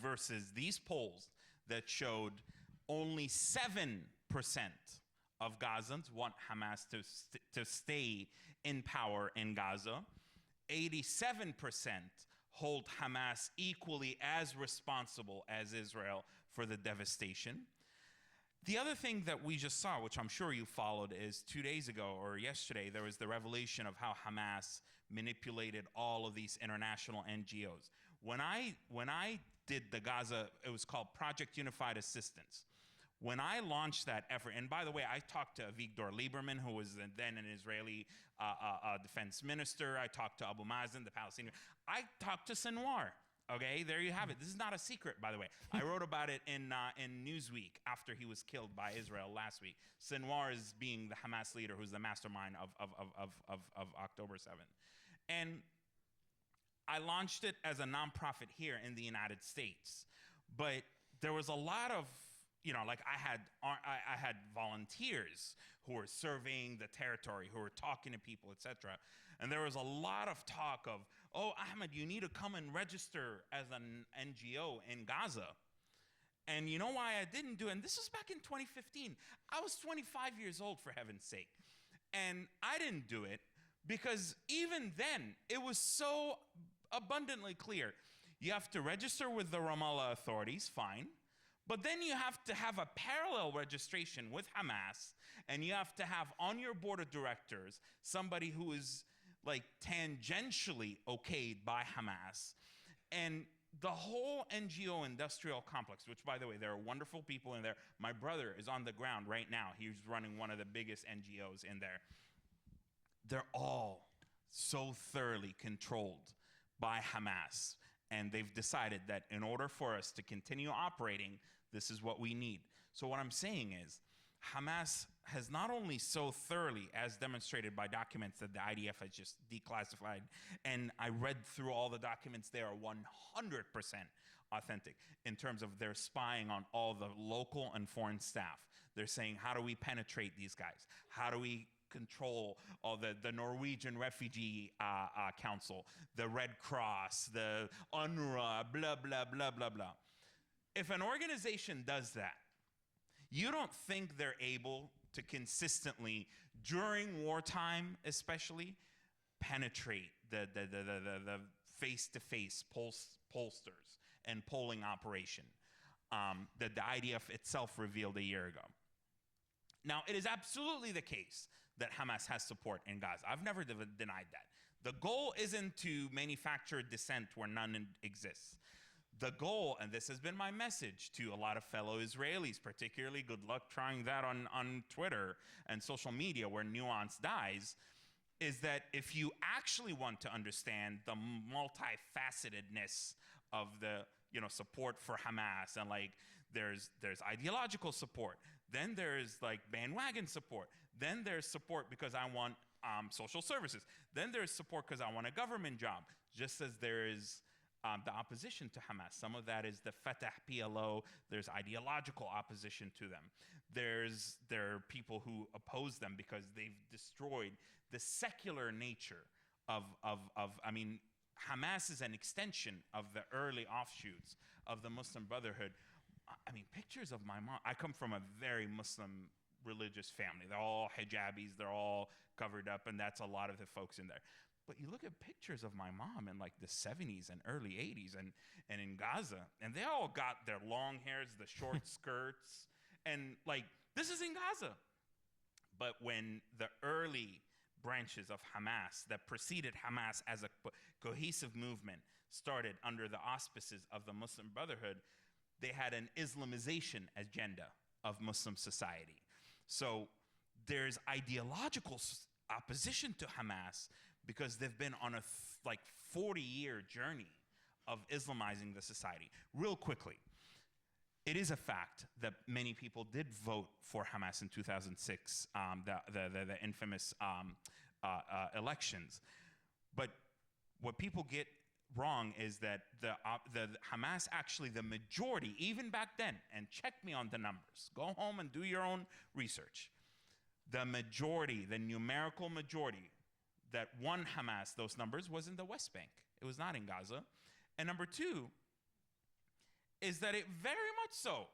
Versus these polls that showed only 7% of Gazans want Hamas to stay in power in Gaza. 87% hold Hamas equally as responsible as Israel for the devastation. The other thing that we just saw, which I'm sure you followed, is 2 days ago or yesterday, there was the revelation of how Hamas manipulated all of these international NGOs. When I did the Gaza, it was called Project Unified Assistance. When I launched that effort, and by the way, I talked to Avigdor Lieberman, who was then an Israeli defense minister. I talked to Abu Mazen, the Palestinian. I talked to Sinwar. Okay, there you have it. This is not a secret, by the way. I wrote about it in Newsweek after he was killed by Israel last week. Sinwar is being the Hamas leader who's the mastermind of October 7th. And I launched it as a nonprofit here in the United States. But there was a lot of, I had volunteers who were surveying the territory, who were talking to people, etc. And there was a lot of talk of, oh, Ahmed, you need to come and register as an NGO in Gaza. And you know why I didn't do it? And this was back in 2015. I was 25 years old, for heaven's sake. And I didn't do it because even then, it was so abundantly clear. You have to register with the Ramallah authorities, fine. But then you have to have a parallel registration with Hamas, and you have to have on your board of directors somebody who is like tangentially okayed by Hamas. And the whole NGO industrial complex, which by the way, there are wonderful people in there. My brother is on the ground right now. He's running one of the biggest NGOs in there. They're all so thoroughly controlled by Hamas. And they've decided that in order for us to continue operating, this is what we need. So what I'm saying is, Hamas has not only so thoroughly, as demonstrated by documents that the IDF has just declassified, and I read through all the documents, they are 100% authentic in terms of their spying on all the local and foreign staff. They're saying, how do we penetrate these guys? How do we control all the Norwegian Refugee Council, the Red Cross, the UNRWA, blah, blah, blah, blah, blah. If an organization does that, you don't think they're able to consistently, during wartime especially, penetrate the face-to-face pollsters and polling operation that the IDF itself revealed a year ago. Now, it is absolutely the case that Hamas has support in Gaza. I've never denied that. The goal isn't to manufacture dissent where none exists. The goal, and this has been my message to a lot of fellow Israelis, particularly, good luck trying that on Twitter and social media where nuance dies, is that if you actually want to understand the multifacetedness of the support for Hamas, and like there's ideological support, then there's like bandwagon support, then there's support because I want social services, then there's support because I want a government job, just as there is the opposition to Hamas. Some of that is the Fatah PLO. There's ideological opposition to them. There are people who oppose them because they've destroyed the secular nature of Hamas is an extension of the early offshoots of the Muslim Brotherhood. I mean, pictures of my mom. I come from a very Muslim religious family. They're all hijabis. They're all covered up, and that's a lot of the folks in there. But you look at pictures of my mom in like the 70s and early 80s and in Gaza, and they all got their long hairs, the short skirts, and like, this is in Gaza. But when the early branches of Hamas that preceded Hamas as a cohesive movement started under the auspices of the Muslim Brotherhood, they had an Islamization agenda of Muslim society. So there's ideological opposition to Hamas because they've been on a 40-year journey of Islamizing the society. Real quickly, it is a fact that many people did vote for Hamas in 2006, the infamous elections. But what people get wrong is that the Hamas, actually the majority, even back then, and check me on the numbers, go home and do your own research. The majority, the numerical majority that won Hamas, those numbers, was in the West Bank. It was not in Gaza. And number two is that it very much so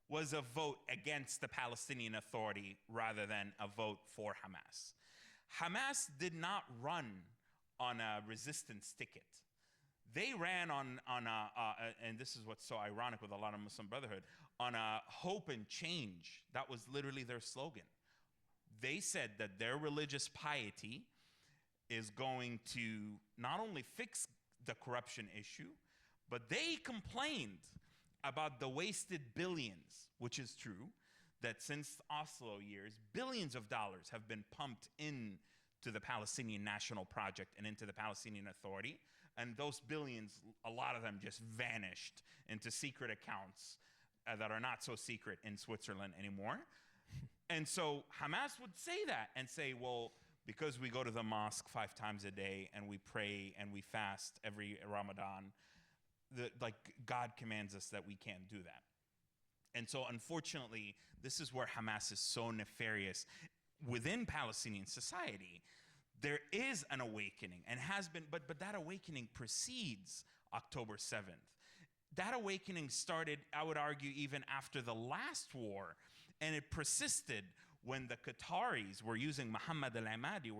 was a vote against the Palestinian Authority rather than a vote for Hamas. Hamas did not run on a resistance ticket. They ran on and this is what's so ironic with a lot of Muslim Brotherhood, on a hope and change. That was literally their slogan. They said that their religious piety is going to not only fix the corruption issue, but they complained about the wasted billions, which is true, that since Oslo years, billions of dollars have been pumped into the Palestinian National Project and into the Palestinian Authority. And those billions, a lot of them just vanished into secret accounts that are not so secret in Switzerland anymore. And so Hamas would say that and say, well, because we go to the mosque 5 times a day and we pray and we fast every Ramadan, God commands us that we can't do that. And so unfortunately, this is where Hamas is so nefarious. Within Palestinian society, there is an awakening and has been, but that awakening precedes October 7th. That awakening started, I would argue, even after the last war, and it persisted when the Qataris were using Mohammed al-Ahmadi,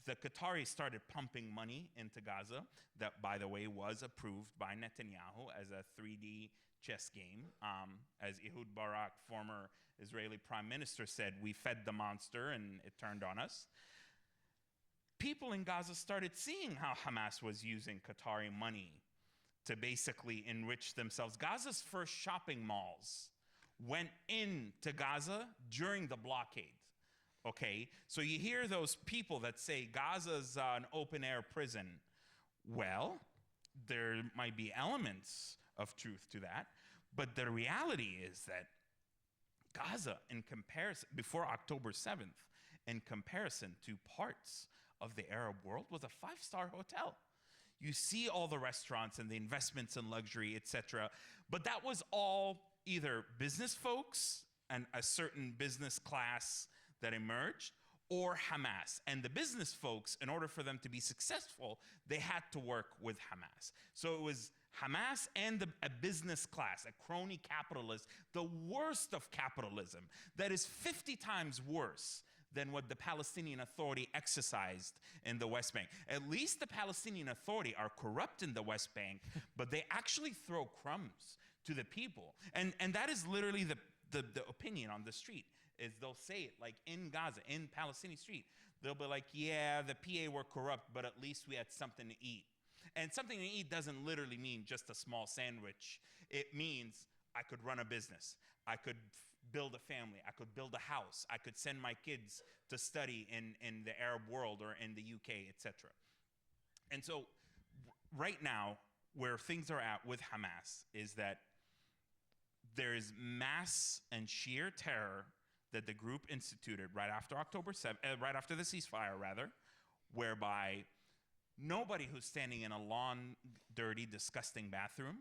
the Qataris started pumping money into Gaza, that, by the way, was approved by Netanyahu as a 3D chess game. As Ehud Barak, former Israeli prime minister, said, we fed the monster and it turned on us. People in Gaza started seeing how Hamas was using Qatari money to basically enrich themselves. Gaza's first shopping malls went into Gaza during the blockade. Okay, so you hear those people that say Gaza's an open-air prison. Well, there might be elements of truth to that, but the reality is that Gaza, in comparison, before October 7th, in comparison to parts of the Arab world, was a 5-star hotel. You see all the restaurants and the investments in luxury, etc. But that was all either business folks and a certain business class that emerged, or Hamas. And the business folks, in order for them to be successful, they had to work with Hamas. So it was Hamas and a business class, a crony capitalist, the worst of capitalism, that is 50 times worse than what the Palestinian Authority exercised in the West Bank. At least the Palestinian Authority are corrupt in the West Bank, but they actually throw crumbs to the people. And that is literally the opinion on the street, is they'll say it like in Gaza, in Palestinian street. They'll be like, yeah, the PA were corrupt, but at least we had something to eat. And something to eat doesn't literally mean just a small sandwich. It means I could run a business. I could build a family. I could build a house. I could send my kids to study in the Arab world or in the UK, etc. And so right now, where things are at with Hamas is that there is mass and sheer terror that the group instituted right after October 7th, right after the ceasefire, rather, whereby nobody who's standing in a lawn, dirty, disgusting bathroom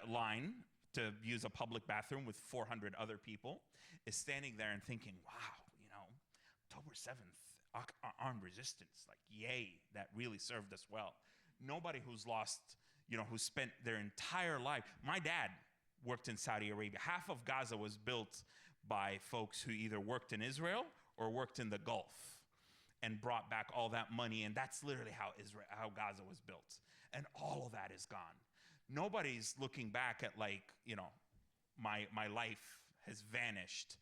line to use a public bathroom with 400 other people is standing there and thinking, wow, you know, October 7th, armed resistance, like, yay, that really served us well. Nobody who's lost, you know, who spent their entire life. My dad worked in Saudi Arabia. Half of Gaza was built by folks who either worked in Israel or worked in the Gulf and brought back all that money. And that's literally how Gaza was built. And all of that is gone. Nobody's looking back at, like, you know, my life has vanished.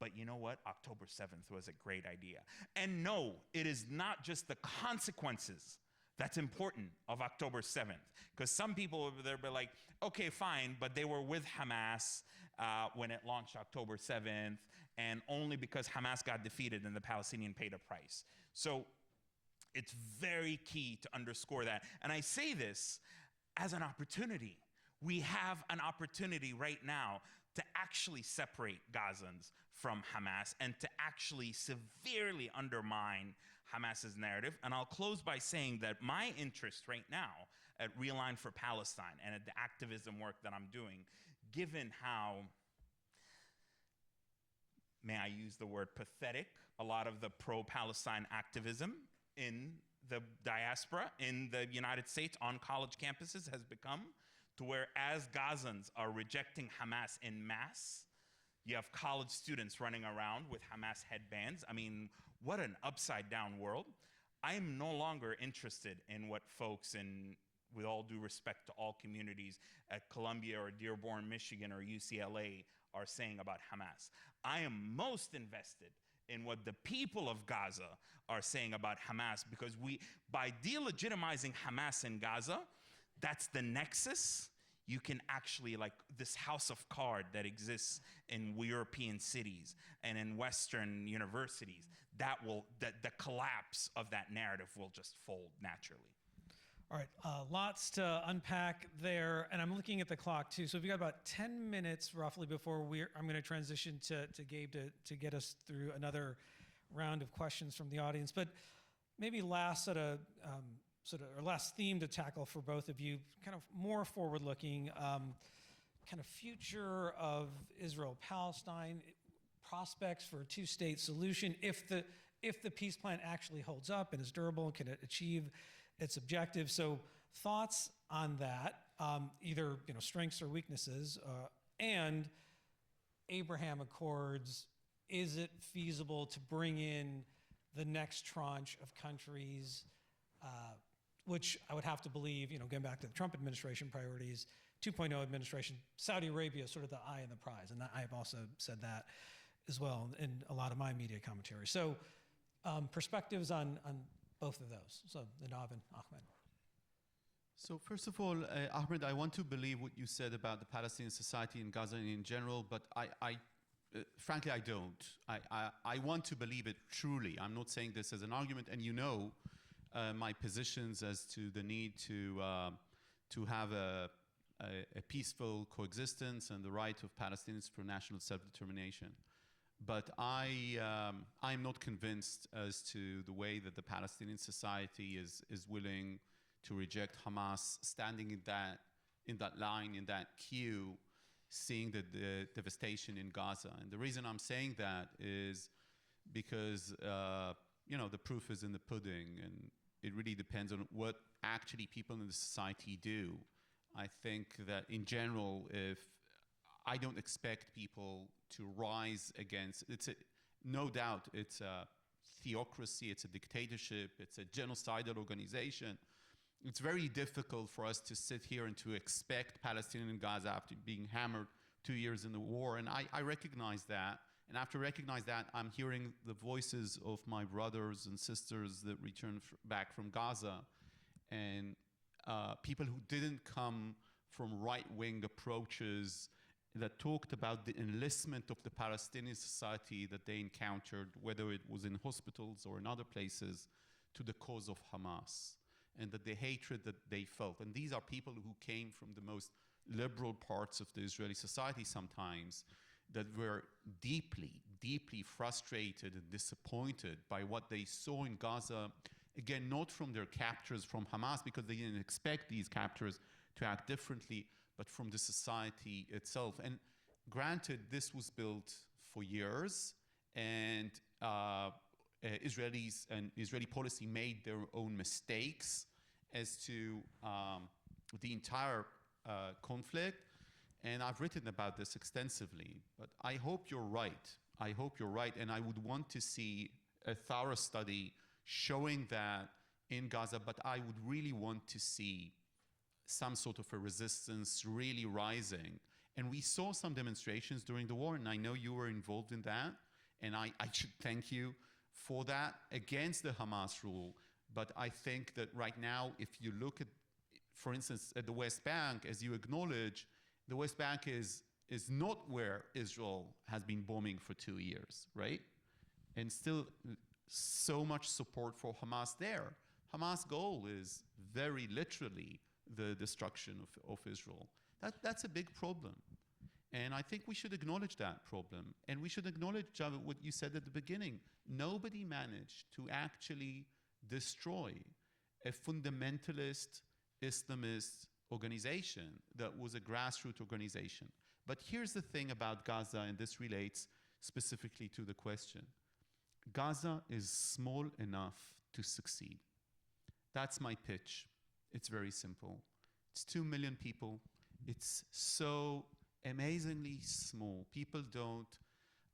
But you know what? October 7th was a great idea. And no, it is not just the consequences that's important of October 7th. Because some people over there be like, okay, fine, but they were with Hamas when it launched October 7th, and only because Hamas got defeated and the Palestinians paid a price. So it's very key to underscore that. And I say this as an opportunity. We have an opportunity right now to actually separate Gazans from Hamas and to actually severely undermine Hamas's narrative. And I'll close by saying that my interest right now at Realign for Palestine and at the activism work that I'm doing, given how, may I use the word pathetic, a lot of the pro-Palestine activism in the diaspora, in the United States, on college campuses has become, to where as Gazans are rejecting Hamas en masse, you have college students running around with Hamas headbands. I mean, what an upside down world. I am no longer interested in what folks in, with all due respect to all communities at Columbia or Dearborn, Michigan or UCLA are saying about Hamas. I am most invested in what the people of Gaza are saying about Hamas, because by delegitimizing Hamas in Gaza, that's the nexus. You can actually, like this house of cards that exists in European cities and in Western universities, the collapse of that narrative will just fold naturally. All right, lots to unpack there, and I'm looking at the clock too. So we've got about 10 minutes roughly before I'm going to transition to Gabe to get us through another round of questions from the audience. But maybe last last theme to tackle for both of you, kind of more forward-looking, kind of future of Israel-Palestine, prospects for a two-state solution if the peace plan actually holds up and is durable and can achieve its objectives. So thoughts on that, either strengths or weaknesses, and Abraham Accords. Is it feasible to bring in the next tranche of countries, which I would have to believe, going back to the Trump administration priorities, 2.0 administration, Saudi Arabia is sort of the eye in the prize. And I have also said that as well in a lot of my media commentary. So perspectives on both of those. So Nadav and Ahmed. So first of all, Ahmed, I want to believe what you said about the Palestinian society in Gaza in general, but frankly, I don't. I want to believe it truly. I'm not saying this as an argument, and my positions as to the need to have a peaceful coexistence and the right of Palestinians for national self-determination. But I'm not convinced as to the way that the Palestinian society is willing to reject Hamas, standing in that line, in that queue, seeing the devastation in Gaza. And the reason I'm saying that is because the proof is in the pudding, and it really depends on what actually people in the society do. I think that in general, if I don't expect people to rise against, no doubt it's a theocracy, it's a dictatorship, it's a genocidal organization. It's very difficult for us to sit here and to expect Palestinians in Gaza after being hammered 2 years in the war. And I recognize that. And after recognize that, I'm hearing the voices of my brothers and sisters that returned back from Gaza, and people who didn't come from right-wing approaches that talked about the enlistment of the Palestinian society that they encountered, whether it was in hospitals or in other places, to the cause of Hamas, and that the hatred that they felt. And these are people who came from the most liberal parts of the Israeli society sometimes, that were deeply, deeply frustrated and disappointed by what they saw in Gaza. Again, not from their captors from Hamas, because they didn't expect these captors to act differently, but from the society itself. And granted, this was built for years, and Israelis and Israeli policy made their own mistakes as to the entire conflict. And I've written about this extensively, but I hope you're right. I hope you're right, and I would want to see a thorough study showing that in Gaza, but I would really want to see some sort of a resistance really rising. And we saw some demonstrations during the war, and I know you were involved in that, and I should thank you for that, against the Hamas rule. But I think that right now, if you look at, for instance, at the West Bank, as you acknowledge, the West Bank is not where Israel has been bombing for 2 years, right? And still so much support for Hamas there. Hamas' goal is very literally the destruction of Israel. That's a big problem. And I think we should acknowledge that problem. And we should acknowledge, Javed, what you said at the beginning. Nobody managed to actually destroy a fundamentalist Islamist organization that was a grassroots organization. But here's the thing about Gaza, and this relates specifically to the question. Gaza is small enough to succeed. That's my pitch. It's very simple. It's 2 million people. It's so amazingly small. People don't...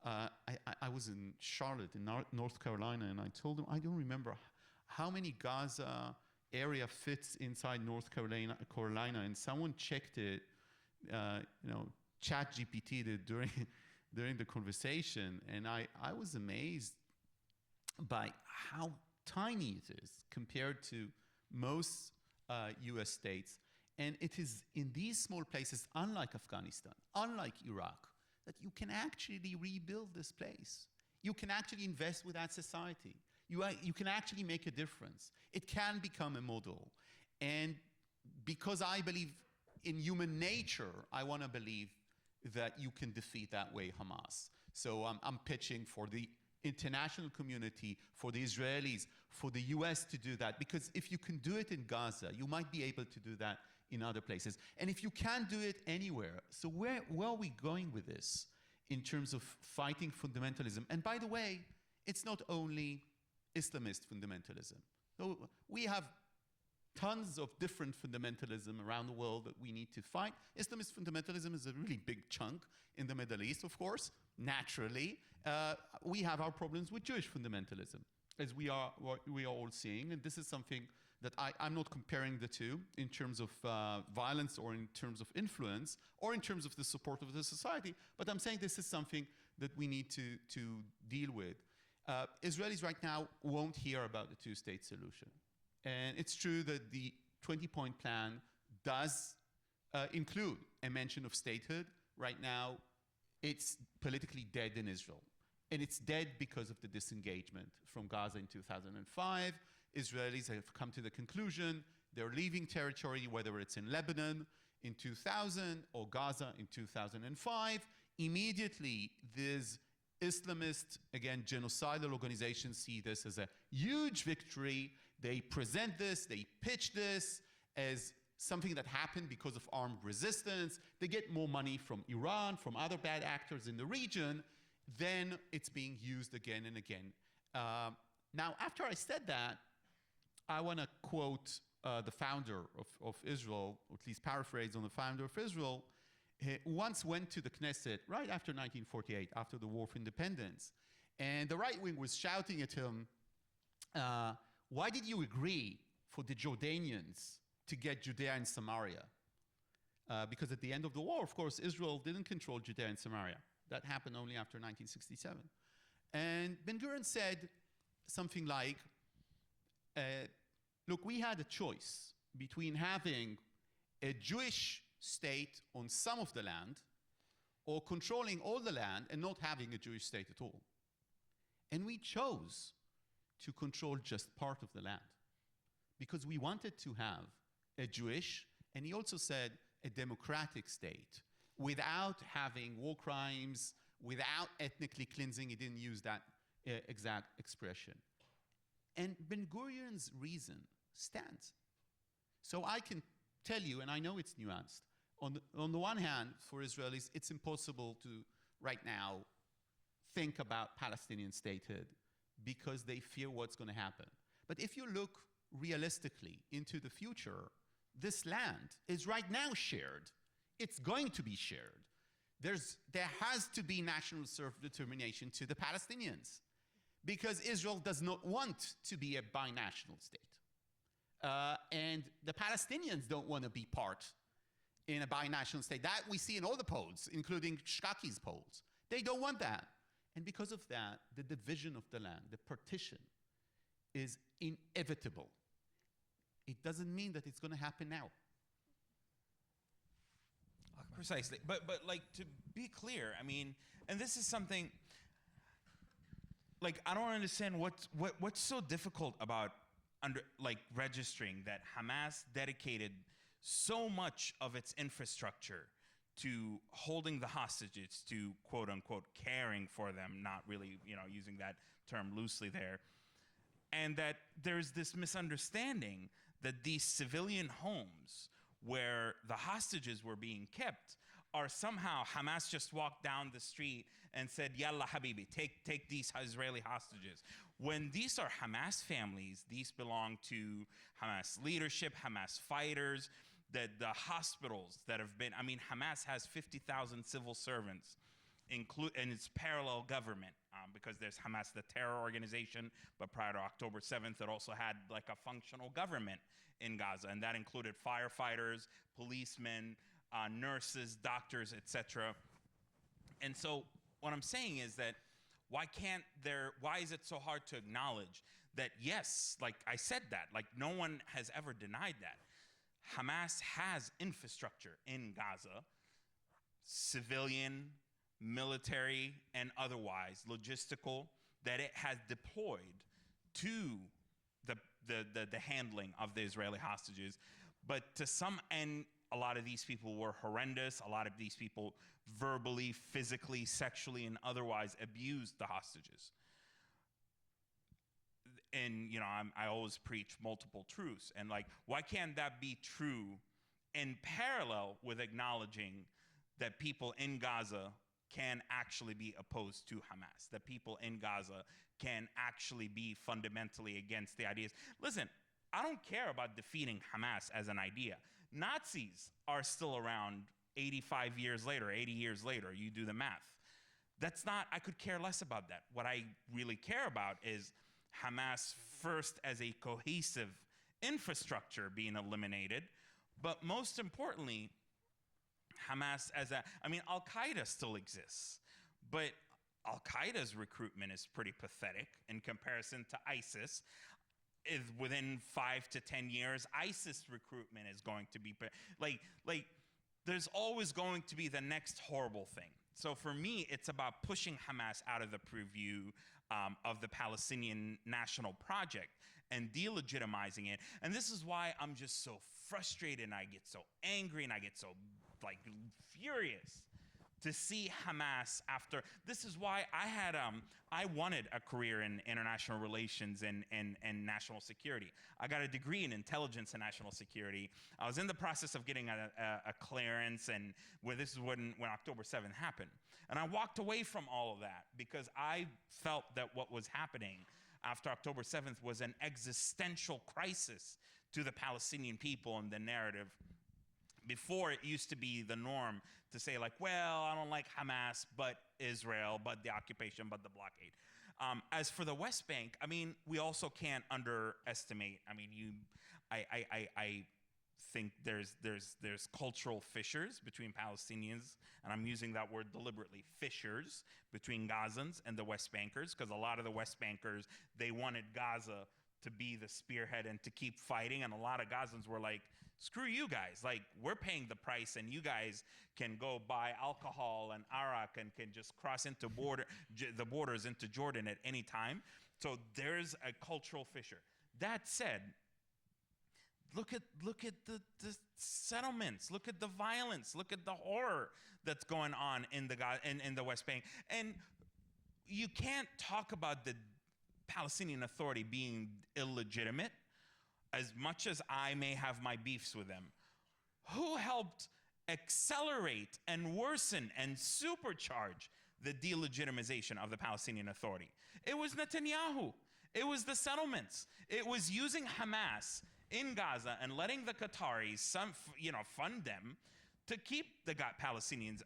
I was in Charlotte, in North Carolina, and I told them, I don't remember how many Gaza area fits inside North Carolina, and someone checked it, ChatGPT did during the conversation, and I was amazed by how tiny it is compared to most US states. And it is in these small places, unlike Afghanistan, unlike Iraq, that you can actually rebuild this place. You can actually invest with that society. You can actually make a difference. It can become a model. And because I believe in human nature, I want to believe that you can defeat that way Hamas. So I'm pitching for the international community, for the Israelis, for the US to do that. Because if you can do it in Gaza, you might be able to do that in other places. And if you can't do it anywhere, so where are we going with this in terms of fighting fundamentalism? And by the way, it's not only Islamist fundamentalism. So we have tons of different fundamentalism around the world that we need to fight. Islamist fundamentalism is a really big chunk in the Middle East, of course, naturally. We have our problems with Jewish fundamentalism, as we are all seeing, and this is something that I'm not comparing the two in terms of violence or in terms of influence or in terms of the support of the society, but I'm saying this is something that we need to deal with. Israelis right now won't hear about the two-state solution. And it's true that the 20-point plan does include a mention of statehood. Right now, it's politically dead in Israel. And it's dead because of the disengagement from Gaza in 2005. Israelis have come to the conclusion they're leaving territory, whether it's in Lebanon in 2000 or Gaza in 2005. Immediately, these Islamist, again, genocidal organizations see this as a huge victory. They present this, they pitch this as something that happened because of armed resistance. They get more money from Iran, from other bad actors in the region. Then it's being used again and again. Now, after I said that, I want to quote the founder of Israel, or at least paraphrase on the founder of Israel. He once went to the Knesset right after 1948, after the War for Independence, And the right wing was shouting at him, why did you agree for the Jordanians to get Judea and Samaria? Because at the end of the war, of course, Israel didn't control Judea and Samaria. That happened only after 1967. And Ben-Gurion said something like, look, we had a choice between having a Jewish state on some of the land or controlling all the land and not having a Jewish state at all. And we chose to control just part of the land because we wanted to have a Jewish, and he also said a democratic state without having war crimes, without ethnically cleansing. He didn't use that exact expression. And Ben-Gurion's reason stands. So I can tell you, and I know it's nuanced, on the one hand, for Israelis, it's impossible to, right now, think about Palestinian statehood because they fear what's going to happen. But if you look realistically into the future, this land is right now shared. It's going to be shared. There has to be national self-determination to the Palestinians because Israel does not want to be a binational state. And the Palestinians don't want to be part in a binational state. That we see in all the polls, including Shkaki's polls. They don't want that. And because of that, the division of the land, the partition, is inevitable. It doesn't mean that it's going to happen now. Precisely. But like, to be clear, I mean, and this is something, like, I don't understand what's so difficult about registering that Hamas dedicated so much of its infrastructure to holding the hostages, to quote unquote caring for them, not really, using that term loosely there. And that there's this misunderstanding that these civilian homes where the hostages were being kept are somehow Hamas just walked down the street and said, Yalla Habibi, take these Israeli hostages. When these are Hamas families, these belong to Hamas leadership, Hamas fighters, that the hospitals that have been, Hamas has 50,000 civil servants, and it's parallel government, because there's Hamas, the terror organization, but prior to October 7th, it also had like a functional government in Gaza, and that included firefighters, policemen, nurses, doctors, etc. And so what I'm saying is that why is it so hard to acknowledge that, yes, like I said that, like no one has ever denied that. Hamas has infrastructure in Gaza, civilian, military, and otherwise, logistical, that it has deployed to the handling of the Israeli hostages. But to some end, a lot of these people were horrendous. A lot of these people verbally, physically, sexually, and otherwise abused the hostages. And, I always preach multiple truths. And like, why can't that be true in parallel with acknowledging that people in Gaza can actually be opposed to Hamas, that people in Gaza can actually be fundamentally against the ideas? Listen, I don't care about defeating Hamas as an idea. Nazis are still around 85 years later, 80 years later. You do the math. I could care less about that. What I really care about is Hamas first as a cohesive infrastructure being eliminated, but most importantly, Hamas as Al-Qaeda still exists, but Al-Qaeda's recruitment is pretty pathetic in comparison to ISIS. Within 5 to 10 years, ISIS recruitment is going to be there's always going to be the next horrible thing. So for me, it's about pushing Hamas out of the purview of the Palestinian national project and delegitimizing it. And this is why I'm just so frustrated, and I get so angry, and I get so furious to see Hamas after. This is why I wanted a career in international relations and national security. I got a degree in intelligence and national security. I was in the process of getting a clearance, and this is when October 7th happened. And I walked away from all of that because I felt that what was happening after October 7th was an existential crisis to the Palestinian people and the narrative. Before, it used to be the norm to say, I don't like Hamas, but Israel, but the occupation, but the blockade. As for the West Bank, I mean, we also can't underestimate. I mean, I think there's cultural fissures between Palestinians, and I'm using that word deliberately, fissures between Gazans and the West Bankers, because a lot of the West Bankers, they wanted Gaza to be the spearhead and to keep fighting, and a lot of Gazans were like, screw you guys, like, we're paying the price, and you guys can go buy alcohol and arak and can just cross into the borders into Jordan at any time. So there's a cultural fissure. That said, look at the settlements, look at the violence, look at the horror that's going on in the West Bank. And you can't talk about the Palestinian Authority being illegitimate, as much as I may have my beefs with them. Who helped accelerate and worsen and supercharge the delegitimization of the Palestinian Authority? It was Netanyahu. It was the settlements. It was using Hamas in Gaza and letting the Qataris fund them to keep the Palestinians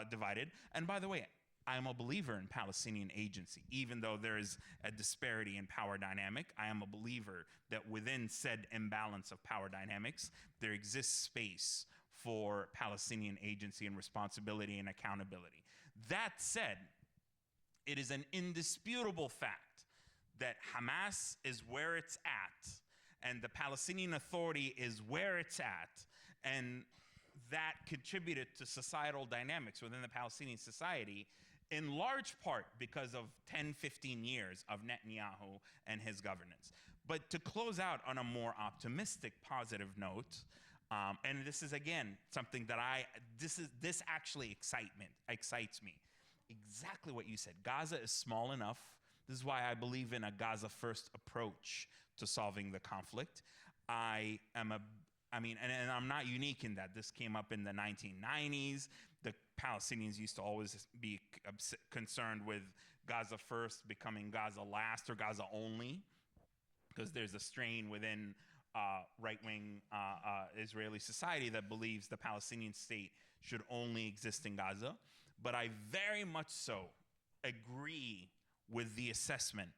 divided. And by the way, I'm a believer in Palestinian agency. Even though there is a disparity in power dynamic, I am a believer that within said imbalance of power dynamics, there exists space for Palestinian agency and responsibility and accountability. That said, it is an indisputable fact that Hamas is where it's at, and the Palestinian Authority is where it's at, and that contributed to societal dynamics within the Palestinian society, in large part because of 10, 15 years of Netanyahu and his governance. But to close out on a more optimistic, positive note, and this is again something that this actually excites me. Exactly what you said. Gaza is small enough. This is why I believe in a Gaza first approach to solving the conflict. And I'm not unique in that. This came up in the 1990s. The Palestinians used to always be concerned with Gaza first becoming Gaza last or Gaza only, because there's a strain within right-wing Israeli society that believes the Palestinian state should only exist in Gaza. But I very much so agree with the assessment.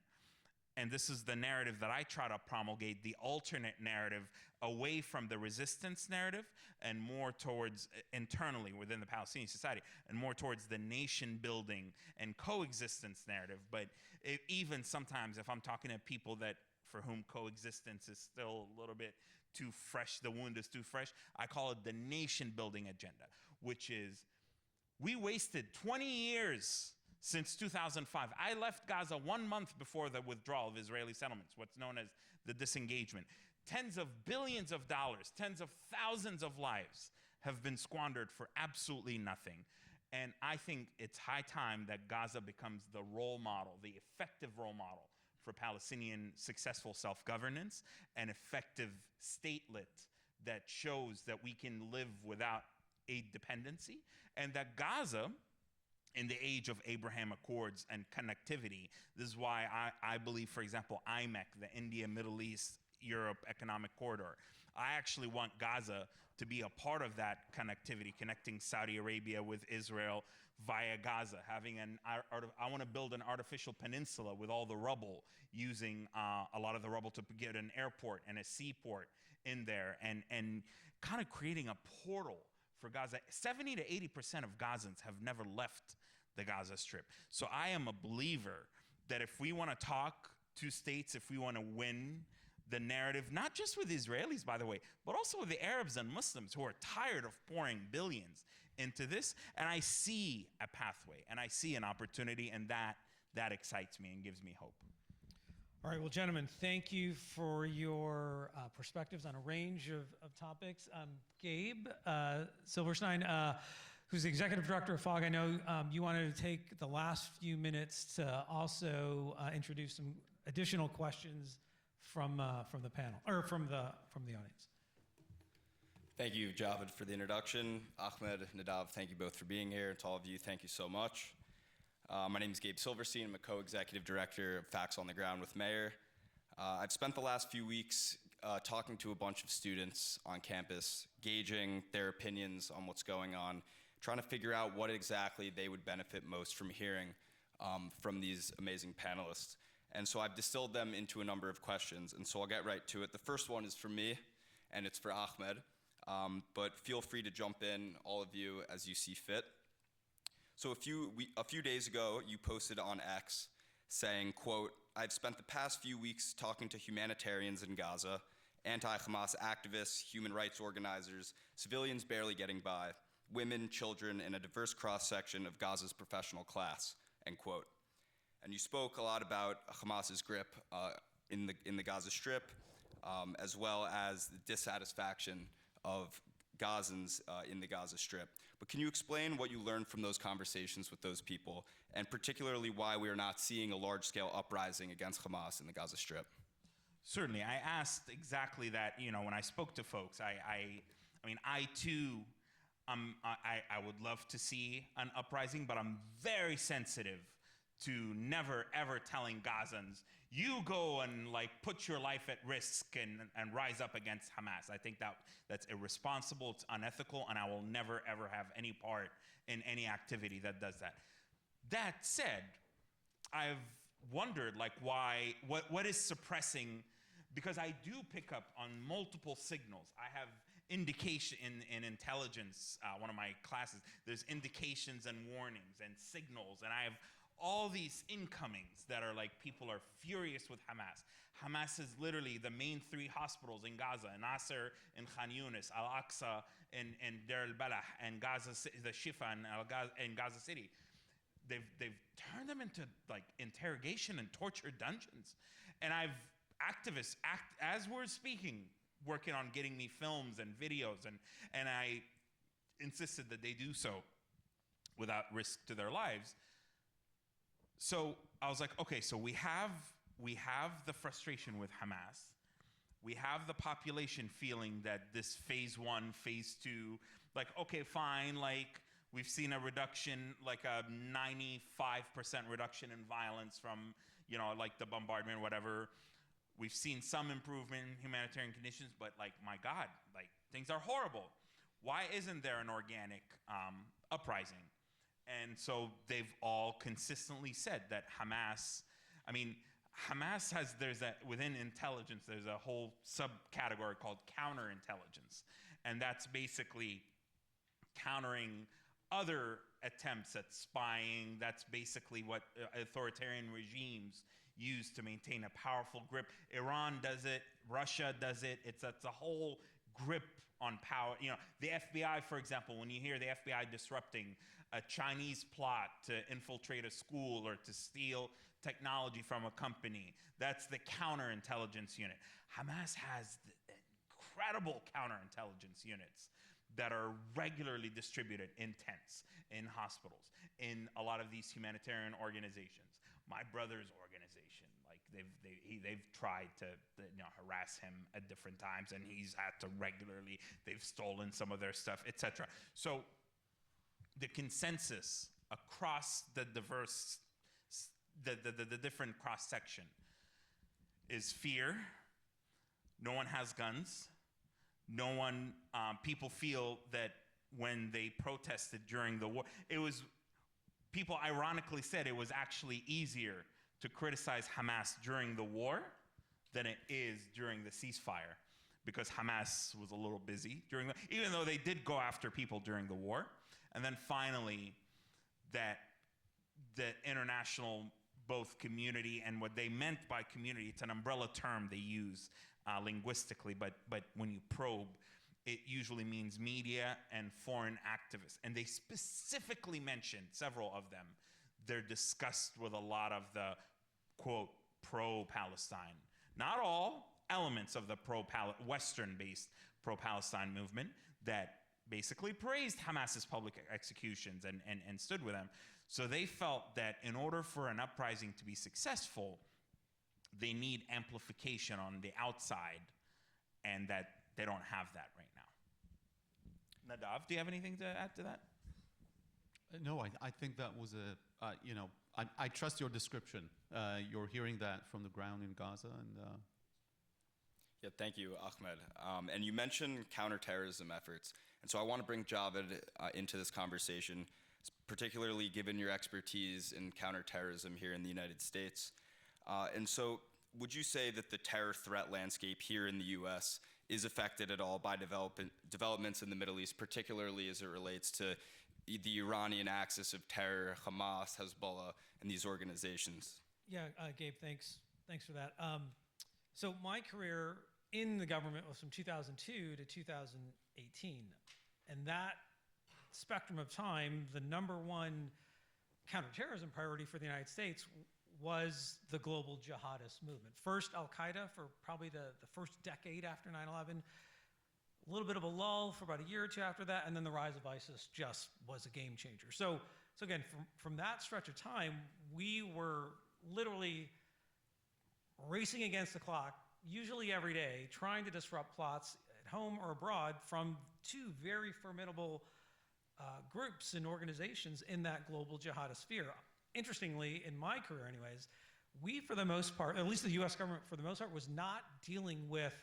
And this is the narrative that I try to promulgate, the alternate narrative away from the resistance narrative and more towards internally within the Palestinian society and more towards the nation building and coexistence narrative. But even sometimes if I'm talking to people that for whom coexistence is still a little bit too fresh, the wound is too fresh, I call it the nation building agenda, which is we wasted 20 years since 2005. I left Gaza 1 month before the withdrawal of Israeli settlements, what's known as the disengagement. Tens of billions of dollars, tens of thousands of lives have been squandered for absolutely nothing. And I think it's high time that Gaza becomes the role model, the effective role model for Palestinian successful self-governance and effective statelet that shows that we can live without aid dependency, and that Gaza, in the age of Abraham Accords and connectivity, this is why I believe, for example, IMEC, the India, Middle East, Europe Economic Corridor, I actually want Gaza to be a part of that connectivity, connecting Saudi Arabia with Israel via Gaza, I want to build an artificial peninsula with all the rubble, using a lot of the rubble to get an airport and a seaport in there, and kind of creating a portal for Gaza. 70 to 80% of Gazans have never left the Gaza Strip. So I am a believer that if we want to talk to states, if we want to win the narrative, not just with Israelis, by the way, but also with the Arabs and Muslims who are tired of pouring billions into this, and I see a pathway, and I see an opportunity, and that excites me and gives me hope. All right, well, gentlemen, thank you for your perspectives on a range of topics. Gabe Silverstein, who's the executive director of FOG, I know you wanted to take the last few minutes to also introduce some additional questions from the panel, or from the audience. Thank you, Javed, for the introduction. Ahmed, Nadav, thank you both for being here. And to all of you, thank you so much. My name is Gabe Silverstein. I'm a co-executive director of Facts on the Ground with Mayor. I've spent the last few weeks talking to a bunch of students on campus, gauging their opinions on what's going on, trying to figure out what exactly they would benefit most from hearing from these amazing panelists. And so I've distilled them into a number of questions, and so I'll get right to it. The first one is for me, and it's for Ahmed, but feel free to jump in, all of you, as you see fit. So a few days ago, you posted on X saying, quote, "I've spent the past few weeks talking to humanitarians in Gaza, anti-Hamas activists, human rights organizers, civilians barely getting by, women, children, and a diverse cross-section of Gaza's professional class," end quote. And you spoke a lot about Hamas's grip in the Gaza Strip, as well as the dissatisfaction of Gazans in the Gaza Strip. But can you explain what you learned from those conversations with those people, and particularly why we are not seeing a large-scale uprising against Hamas in the Gaza Strip? Certainly, I asked exactly that. When I spoke to folks, I mean, I too, I would love to see an uprising, but I'm very sensitive to never ever telling Gazans, you go and put your life at risk and rise up against Hamas. I think that's irresponsible, it's unethical, and I will never ever have any part in any activity that does that. That said, I've wondered why, what is suppressing, because I do pick up on multiple signals. I have indication in intelligence, one of my classes, there's indications and warnings and signals, and I have all these incomings that are people are furious with Hamas. Hamas is literally the main 3 hospitals in Gaza, Nasser and Khan Yunis, Al-Aqsa and Deir al-Balah, and Gaza, the Shifa and Gaza City. They've turned them into interrogation and torture dungeons. And I've activists, as we're speaking, working on getting me films and videos, and I insisted that they do so without risk to their lives. So I was like, okay, so we have the frustration with Hamas. We have the population feeling that this phase 1, phase 2, okay, fine, we've seen a reduction, a 95% reduction in violence from, the bombardment, whatever. We've seen some improvement in humanitarian conditions, but my God, things are horrible. Why isn't there an organic uprising? And so they've all consistently said that Hamas within intelligence, there's a whole subcategory called counterintelligence. And that's basically countering other attempts at spying. That's basically what authoritarian regimes use to maintain a powerful grip. Iran does it, Russia does it. It's a whole grip on power. The FBI, for example, when you hear the FBI disrupting a Chinese plot to infiltrate a school or to steal technology from a company, that's the counterintelligence unit. Hamas has incredible counterintelligence units that are regularly distributed in tents, in hospitals, in a lot of these humanitarian organizations. My brother's organization, they've tried to harass him at different times, and he's had to regularly, they've stolen some of their stuff, etc. So the consensus across the diverse, the different cross-section is fear. No one has guns. No one, people feel that when they protested during the war, people ironically said it was actually easier to criticize Hamas during the war than it is during the ceasefire, because Hamas was a little busy even though they did go after people during the war. And then finally, that the international, both community, and what they meant by community, it's an umbrella term they use linguistically, but when you probe, it usually means media and foreign activists. And they specifically mentioned, several of them, their disgust with a lot of the, quote, pro-Palestine. Not all elements of the Western-based pro-Palestine movement that basically praised Hamas's public executions and stood with them. So they felt that in order for an uprising to be successful, they need amplification on the outside, and that they don't have that right now. Nadav, do you have anything to add to that? No, I think that was I trust your description. You're hearing that from the ground in Gaza, and Yeah, thank you, Ahmed. And you mentioned counterterrorism efforts. And so I want to bring Javed into this conversation. particularly given your expertise in counterterrorism here in the United States. And so would you say that the terror threat landscape here in the U.S. is affected at all by developments in the Middle East, particularly as it relates to the Iranian axis of terror, Hamas, Hezbollah, and these organizations? Yeah, Gabe, thanks for that. So my career in the government was from 2002 to 2018. And that spectrum of time, the number one counterterrorism priority for the United States was the global jihadist movement. First, Al-Qaeda for probably the first decade after 9/11, a little bit of a lull for about a year or two after that, and then the rise of ISIS just was a game changer. So again, from that stretch of time, we were literally racing against the clock, usually every day, trying to disrupt plots at home or abroad from two very formidable groups and organizations in that global jihadist sphere. Interestingly, in my career anyways, we, for the most part, at least the US government for the most part, was not dealing with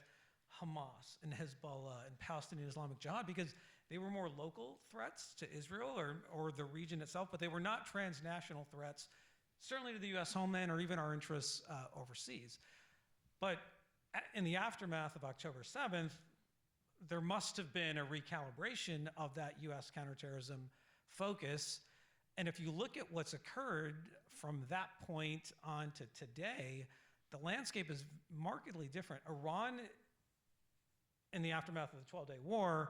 Hamas and Hezbollah and Palestinian Islamic Jihad because they were more local threats to Israel or the region itself, but they were not transnational threats, certainly to the US homeland or even our interests overseas. But in the aftermath of October 7th, there must have been a recalibration of that US counterterrorism focus. And if you look at what's occurred from that point on to today, the landscape is markedly different. Iran, in the aftermath of the 12-day war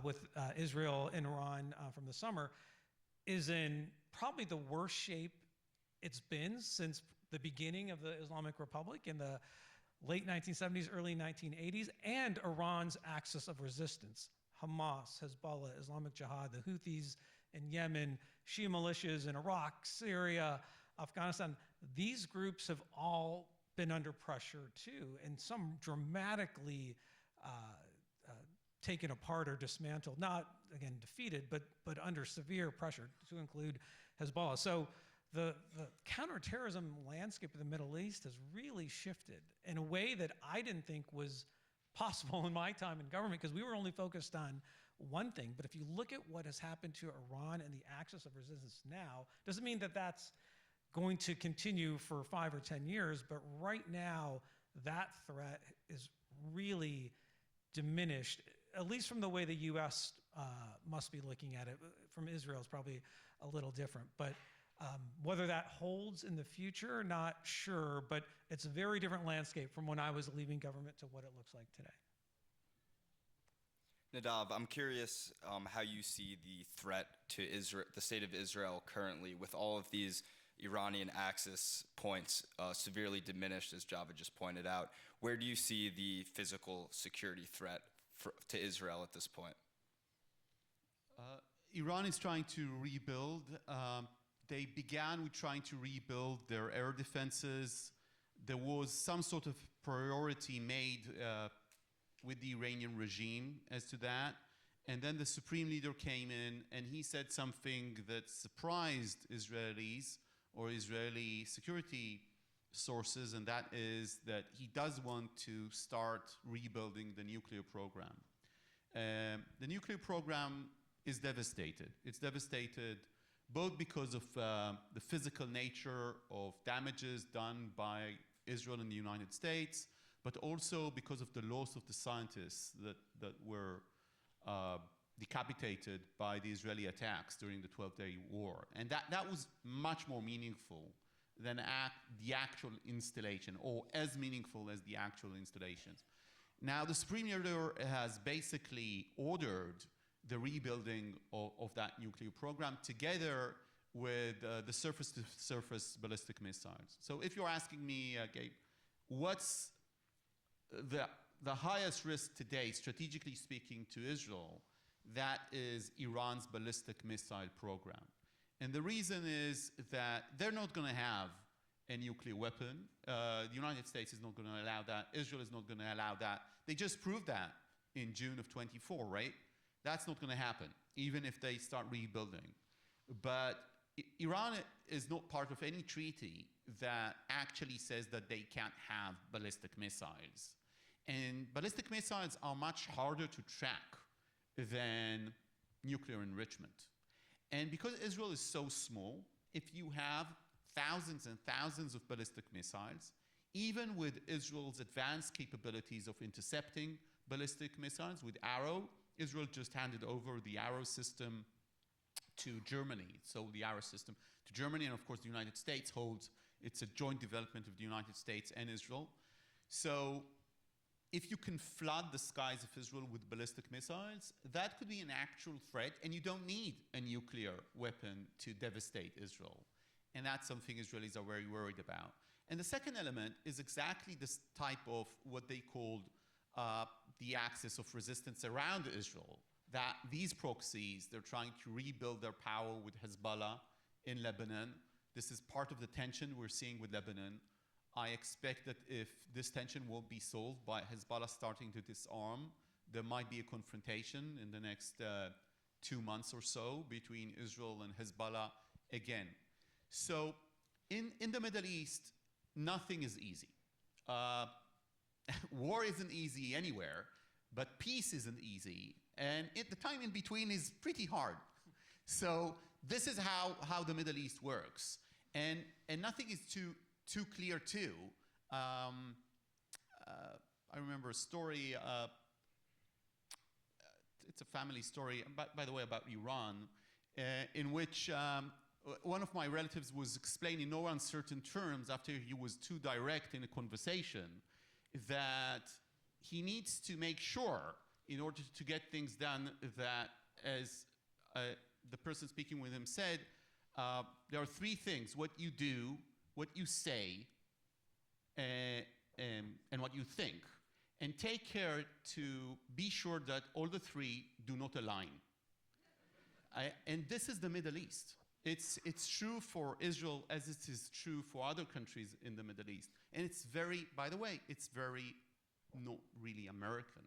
with Israel and Iran from the summer, is in probably the worst shape it's been since the beginning of the Islamic Republic in the late 1970s, early 1980s, and Iran's axis of resistance. Hamas, Hezbollah, Islamic Jihad, the Houthis in Yemen, Shia militias in Iraq, Syria, Afghanistan. These groups have all been under pressure too, and some dramatically taken apart or dismantled, not, again, defeated, but under severe pressure, to include Hezbollah. So the counterterrorism landscape of the Middle East has really shifted in a way that I didn't think was possible in my time in government, because we were only focused on one thing. But if you look at what has happened to Iran and the axis of resistance now, doesn't mean that that's going to continue for 5 or 10 years, but right now that threat is really diminished, at least from the way the US must be looking at it. From Israel is probably a little different, but whether that holds in the future, not sure, but it's a very different landscape from when I was leaving government to what it looks like today. Nadav, I'm curious how you see the threat to Israel, the state of Israel currently, with all of these Iranian axis points severely diminished, as Javed just pointed out. Where do you see the physical security threat to Israel at this point? Iran is trying to rebuild. They began with trying to rebuild their air defenses. There was some sort of priority made with the Iranian regime as to that. And then the supreme leader came in and he said something that surprised Israelis or Israeli security sources, and that is that he does want to start rebuilding the nuclear program. The nuclear program is devastated. It's devastated both because of the physical nature of damages done by Israel and the United States, but also because of the loss of the scientists that were decapitated by the Israeli attacks during the 12-day war. And that was much more meaningful than the actual installation, or as meaningful as the actual installations. Now, the Supreme Leader has basically ordered the rebuilding of that nuclear program together with the surface-to-surface ballistic missiles. So if you're asking me, Gabe, what's the highest risk today, strategically speaking, to Israel, that is Iran's ballistic missile program. And the reason is that they're not going to have a nuclear weapon. The United States is not going to allow that. Israel is not going to allow that. They just proved that in June of 24, right? That's not going to happen, even if they start rebuilding. But Iran is not part of any treaty that actually says that they can't have ballistic missiles. And ballistic missiles are much harder to track than nuclear enrichment. And because Israel is so small, if you have thousands and thousands of ballistic missiles, even with Israel's advanced capabilities of intercepting ballistic missiles with Arrow, Israel just handed over the Arrow system to Germany. So the Arrow system to Germany, and of course the United States holds, it's a joint development of the United States and Israel. So if you can flood the skies of Israel with ballistic missiles, that could be an actual threat, and you don't need a nuclear weapon to devastate Israel. And that's something Israelis are very worried about. And the second element is exactly this type of what they called the axis of resistance around Israel, that these proxies, they're trying to rebuild their power with Hezbollah in Lebanon. This is part of the tension we're seeing with Lebanon. I expect that if this tension won't be solved by Hezbollah starting to disarm, there might be a confrontation in the next 2 months or so between Israel and Hezbollah again. So in the Middle East, nothing is easy. War isn't easy anywhere, but peace isn't easy. And the time in between is pretty hard. So this is how the Middle East works. And nothing is too clear too. I remember a story, it's a family story, by the way, about Iran, in which one of my relatives was explaining in no uncertain terms, after he was too direct in a conversation, that he needs to make sure, in order to get things done, that as the person speaking with him said, there are 3 things: what you do, what you say, and what you think. And take care to be sure that all the 3 do not align. And this is the Middle East. It's true for Israel as it is true for other countries in the Middle East. And it's very, by the way, it's very not really American.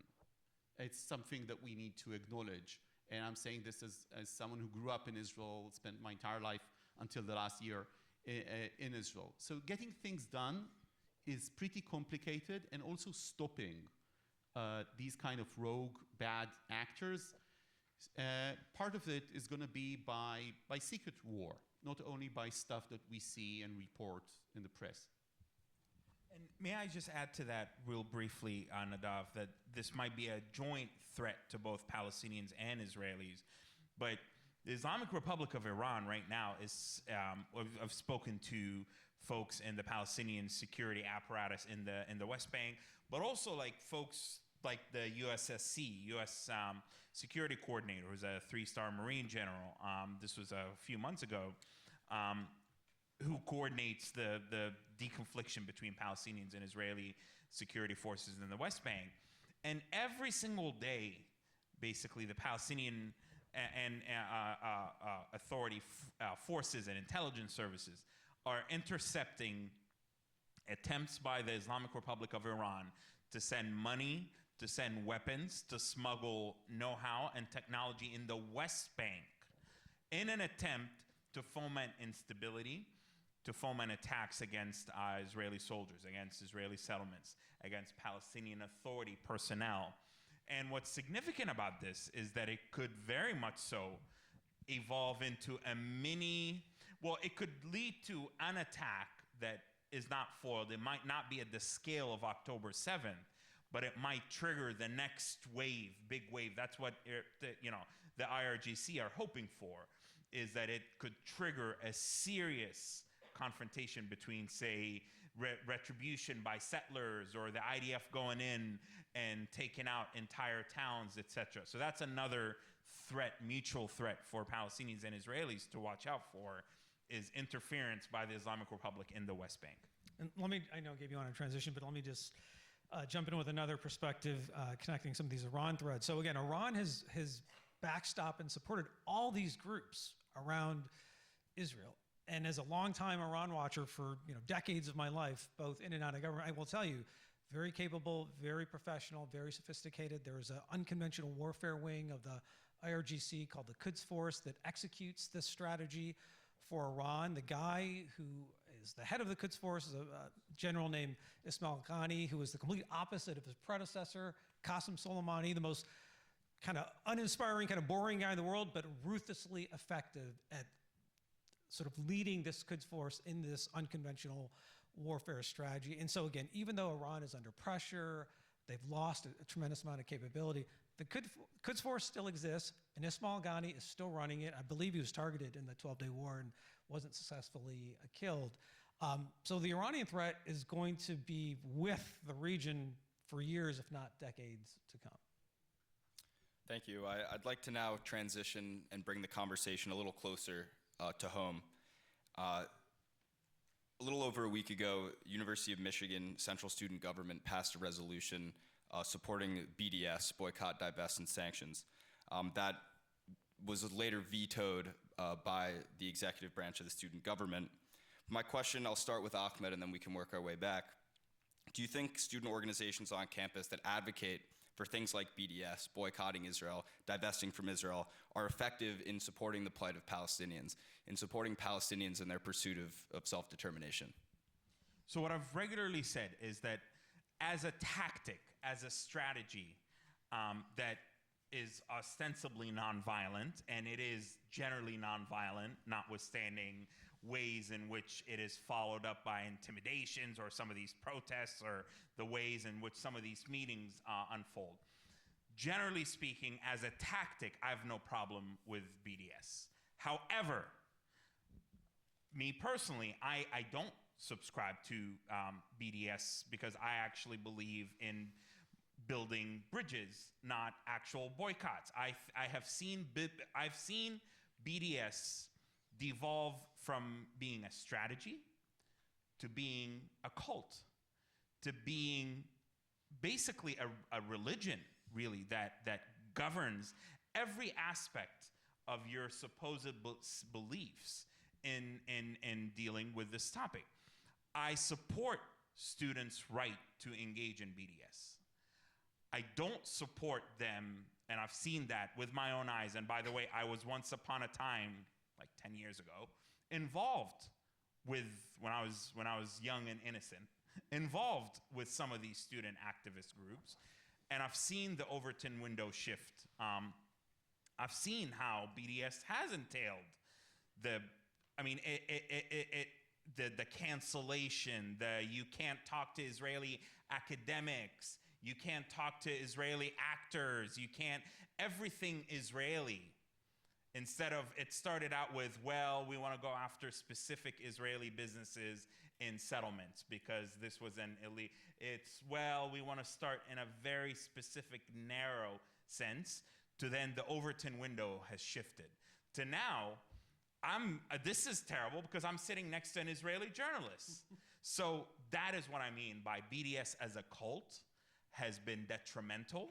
It's something that we need to acknowledge. And I'm saying this as someone who grew up in Israel, spent my entire life until the last year in Israel. So getting things done is pretty complicated, and also stopping these kind of rogue bad actors. Part of it is going to be by secret war, not only by stuff that we see and report in the press. And may I just add to that real briefly, Nadav, that this might be a joint threat to both Palestinians and Israelis. But the Islamic Republic of Iran right now is, I've spoken to folks in the Palestinian security apparatus in the West Bank, but also like folks like the USSC, U.S. Security Coordinator, who's a 3-star Marine general. This was a few months ago. Who coordinates the deconfliction between Palestinians and Israeli security forces in the West Bank. And every single day, basically, the Palestinian and authority forces and intelligence services are intercepting attempts by the Islamic Republic of Iran to send money, to send weapons, to smuggle know-how and technology in the West Bank in an attempt to foment instability, to foment attacks against Israeli soldiers, against Israeli settlements, against Palestinian Authority personnel. And what's significant about this is that it could very much so evolve into a mini, well, it could lead to an attack that is not foiled. It might not be at the scale of October 7th, but it might trigger the next wave, big wave. That's what the IRGC are hoping for, is that it could trigger a serious confrontation between, say, retribution by settlers, or the IDF going in and taking out entire towns, etc. So that's another threat, mutual threat for Palestinians and Israelis to watch out for, is interference by the Islamic Republic in the West Bank. And I know Gabe, you want to transition, but let me just jump in with another perspective, connecting some of these Iran threads. So again, Iran has backstopped and supported all these groups around Israel. And as a longtime Iran watcher for decades of my life, both in and out of government, I will tell you, very capable, very professional, very sophisticated. There is an unconventional warfare wing of the IRGC called the Quds Force that executes this strategy for Iran. The guy who is the head of the Quds Force is a general named Ismail Ghani, who is the complete opposite of his predecessor, Qasem Soleimani, the most kind of uninspiring, kind of boring guy in the world, but ruthlessly effective at sort of leading this Quds Force in this unconventional warfare strategy. And so again, even though Iran is under pressure, they've lost a tremendous amount of capability, the Quds Force still exists, and Ismail Ghani is still running it. I believe he was targeted in the 12-day war and wasn't successfully killed. So the Iranian threat is going to be with the region for years, if not decades, to come. Thank you. I'd like to now transition and bring the conversation a little closer to home. A little over a week ago, University of Michigan Central Student Government passed a resolution supporting BDS, boycott, divest, and sanctions. That was later vetoed by the executive branch of the student government. My question, I'll start with Ahmed and then we can work our way back. Do you think student organizations on campus that advocate for things like BDS, boycotting Israel, divesting from Israel, are effective in supporting the plight of Palestinians, in supporting Palestinians in their pursuit of self-determination? So what I've regularly said is that as a tactic, as a strategy that is ostensibly nonviolent, and it is generally nonviolent, notwithstanding ways in which it is followed up by intimidations or some of these protests or the ways in which some of these meetings unfold. Generally speaking, as a tactic, I have no problem with BDS. However, me personally, I don't subscribe to BDS because I actually believe in building bridges, not actual boycotts. I've seen BDS devolve from being a strategy to being a cult, to being basically a religion, really, that governs every aspect of your supposed beliefs in dealing with this topic. I support students' right to engage in BDS. I don't support them, and I've seen that with my own eyes. And by the way, I was once upon a time, like 10 years ago, involved with, when I was young and innocent, involved with some of these student activist groups. And I've seen the Overton window shift. I've seen how BDS has entailed the cancellation, you can't talk to Israeli academics, you can't talk to Israeli actors, you can't, everything Israeli. Instead of, it started out with, well, we want to go after specific Israeli businesses in settlements because this was an illegal, it's, well, we want to start in a very specific, narrow sense, to then the Overton window has shifted. To now, this is terrible because I'm sitting next to an Israeli journalist. So that is what I mean by BDS as a cult has been detrimental,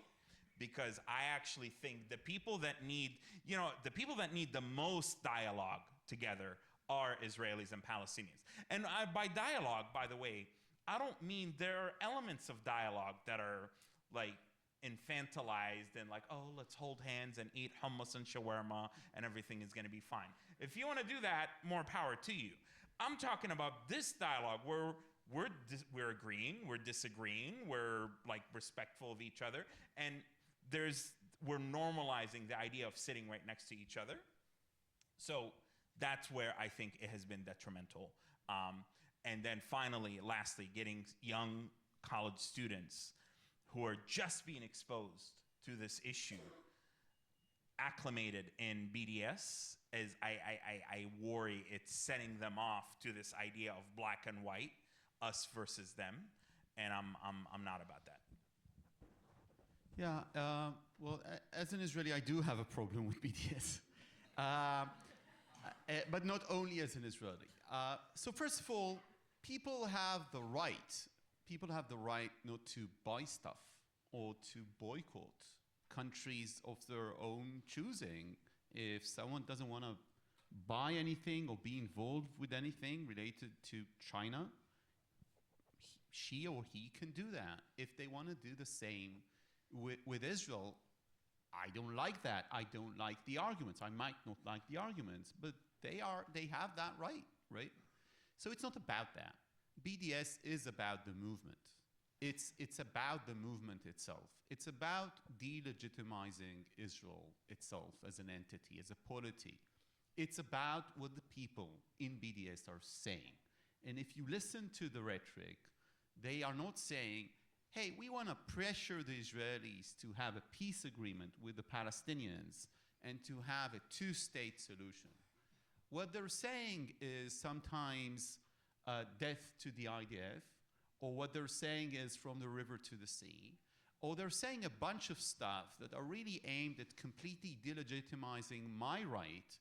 because I actually think the people that need, the most dialogue together are Israelis and Palestinians. And by dialogue, by the way, I don't mean there are elements of dialogue that are like infantilized and like, oh, let's hold hands and eat hummus and shawarma and everything is gonna be fine. If you wanna do that, more power to you. I'm talking about this dialogue where we're agreeing, we're disagreeing, we're like respectful of each other, and we're normalizing the idea of sitting right next to each other. So that's where I think it has been detrimental. And then finally, lastly, getting young college students who are just being exposed to this issue acclimated in BDS, as I worry it's setting them off to this idea of black and white, us versus them, and I'm not about that. Yeah, well, as an Israeli, I do have a problem with BDS. But not only as an Israeli. So first of all, people have the right not to buy stuff or to boycott countries of their own choosing. If someone doesn't want to buy anything or be involved with anything related to China, she or he can do that. If they want to do the same with Israel, I don't like that. I don't like the arguments. I might not like the arguments, but they have that right? So it's not about that. BDS is about the movement. It's about the movement itself. It's about delegitimizing Israel itself as an entity, as a polity. It's about what the people in BDS are saying. And if you listen to the rhetoric, they are not saying, hey, we want to pressure the Israelis to have a peace agreement with the Palestinians and to have a two-state solution. What they're saying is sometimes death to the IDF, or what they're saying is from the river to the sea, or they're saying a bunch of stuff that are really aimed at completely delegitimizing my right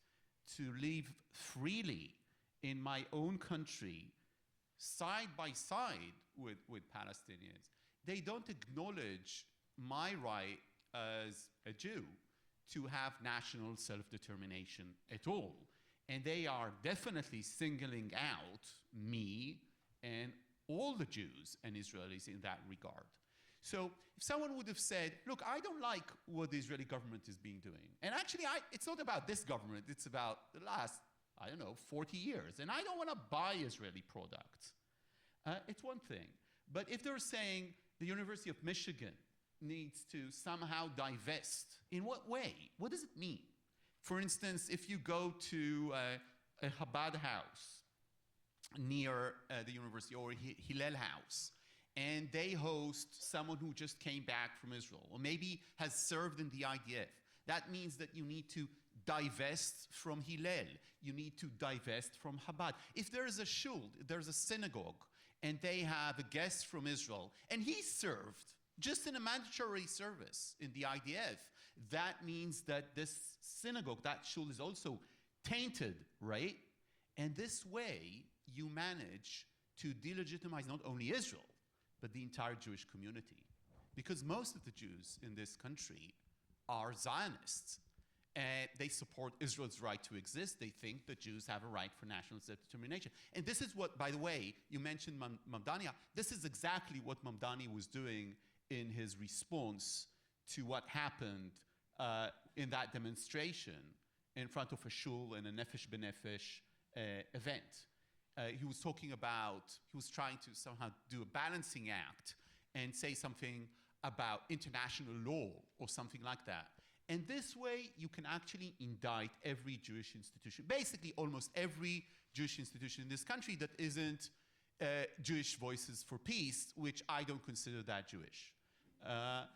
to live freely in my own country, side by side with Palestinians. They don't acknowledge my right as a Jew to have national self-determination at all. And they are definitely singling out me and all the Jews and Israelis in that regard. So if someone would have said, look, I don't like what the Israeli government is being doing. And actually, it's not about this government. It's about the last, 40 years. And I don't want to buy Israeli products. It's one thing. But if they're saying the University of Michigan needs to somehow divest, in what way? What does it mean? For instance, if you go to a Chabad house near the university, or Hillel house, and they host someone who just came back from Israel, or maybe has served in the IDF, that means that you need to divest from Hillel. You need to divest from Chabad. If there is a shul, there's a synagogue, and they have a guest from Israel, and he served just in a mandatory service in the IDF, that means that this synagogue, that shul, is also tainted, right? And this way, you manage to delegitimize not only Israel, but the entire Jewish community. Because most of the Jews in this country are Zionists. And they support Israel's right to exist. They think that Jews have a right for national self-determination. And this is what, by the way, you mentioned Mamdani. This is exactly what Mamdani was doing in his response to what happened in that demonstration in front of a shul and a Nefesh B'Nefesh event. He was trying to somehow do a balancing act and say something about international law or something like that. And this way, you can actually indict every Jewish institution, basically almost every Jewish institution in this country that isn't Jewish Voices for Peace, which I don't consider that Jewish. But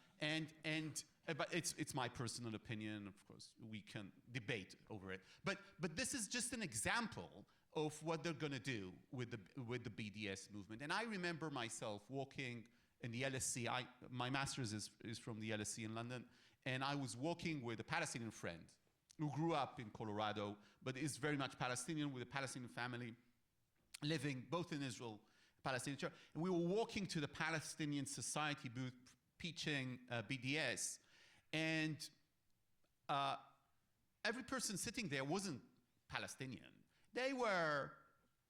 it's my personal opinion. Of course, we can debate over it. But this is just an example of what they're going to do with the BDS movement. And I remember myself walking in the LSE. My master's is from the LSE in London. And I was walking with a Palestinian friend who grew up in Colorado, but is very much Palestinian, with a Palestinian family, living both in Israel, Palestinian church. And we were walking to the Palestinian Society booth, pitching BDS. And every person sitting there wasn't Palestinian. They were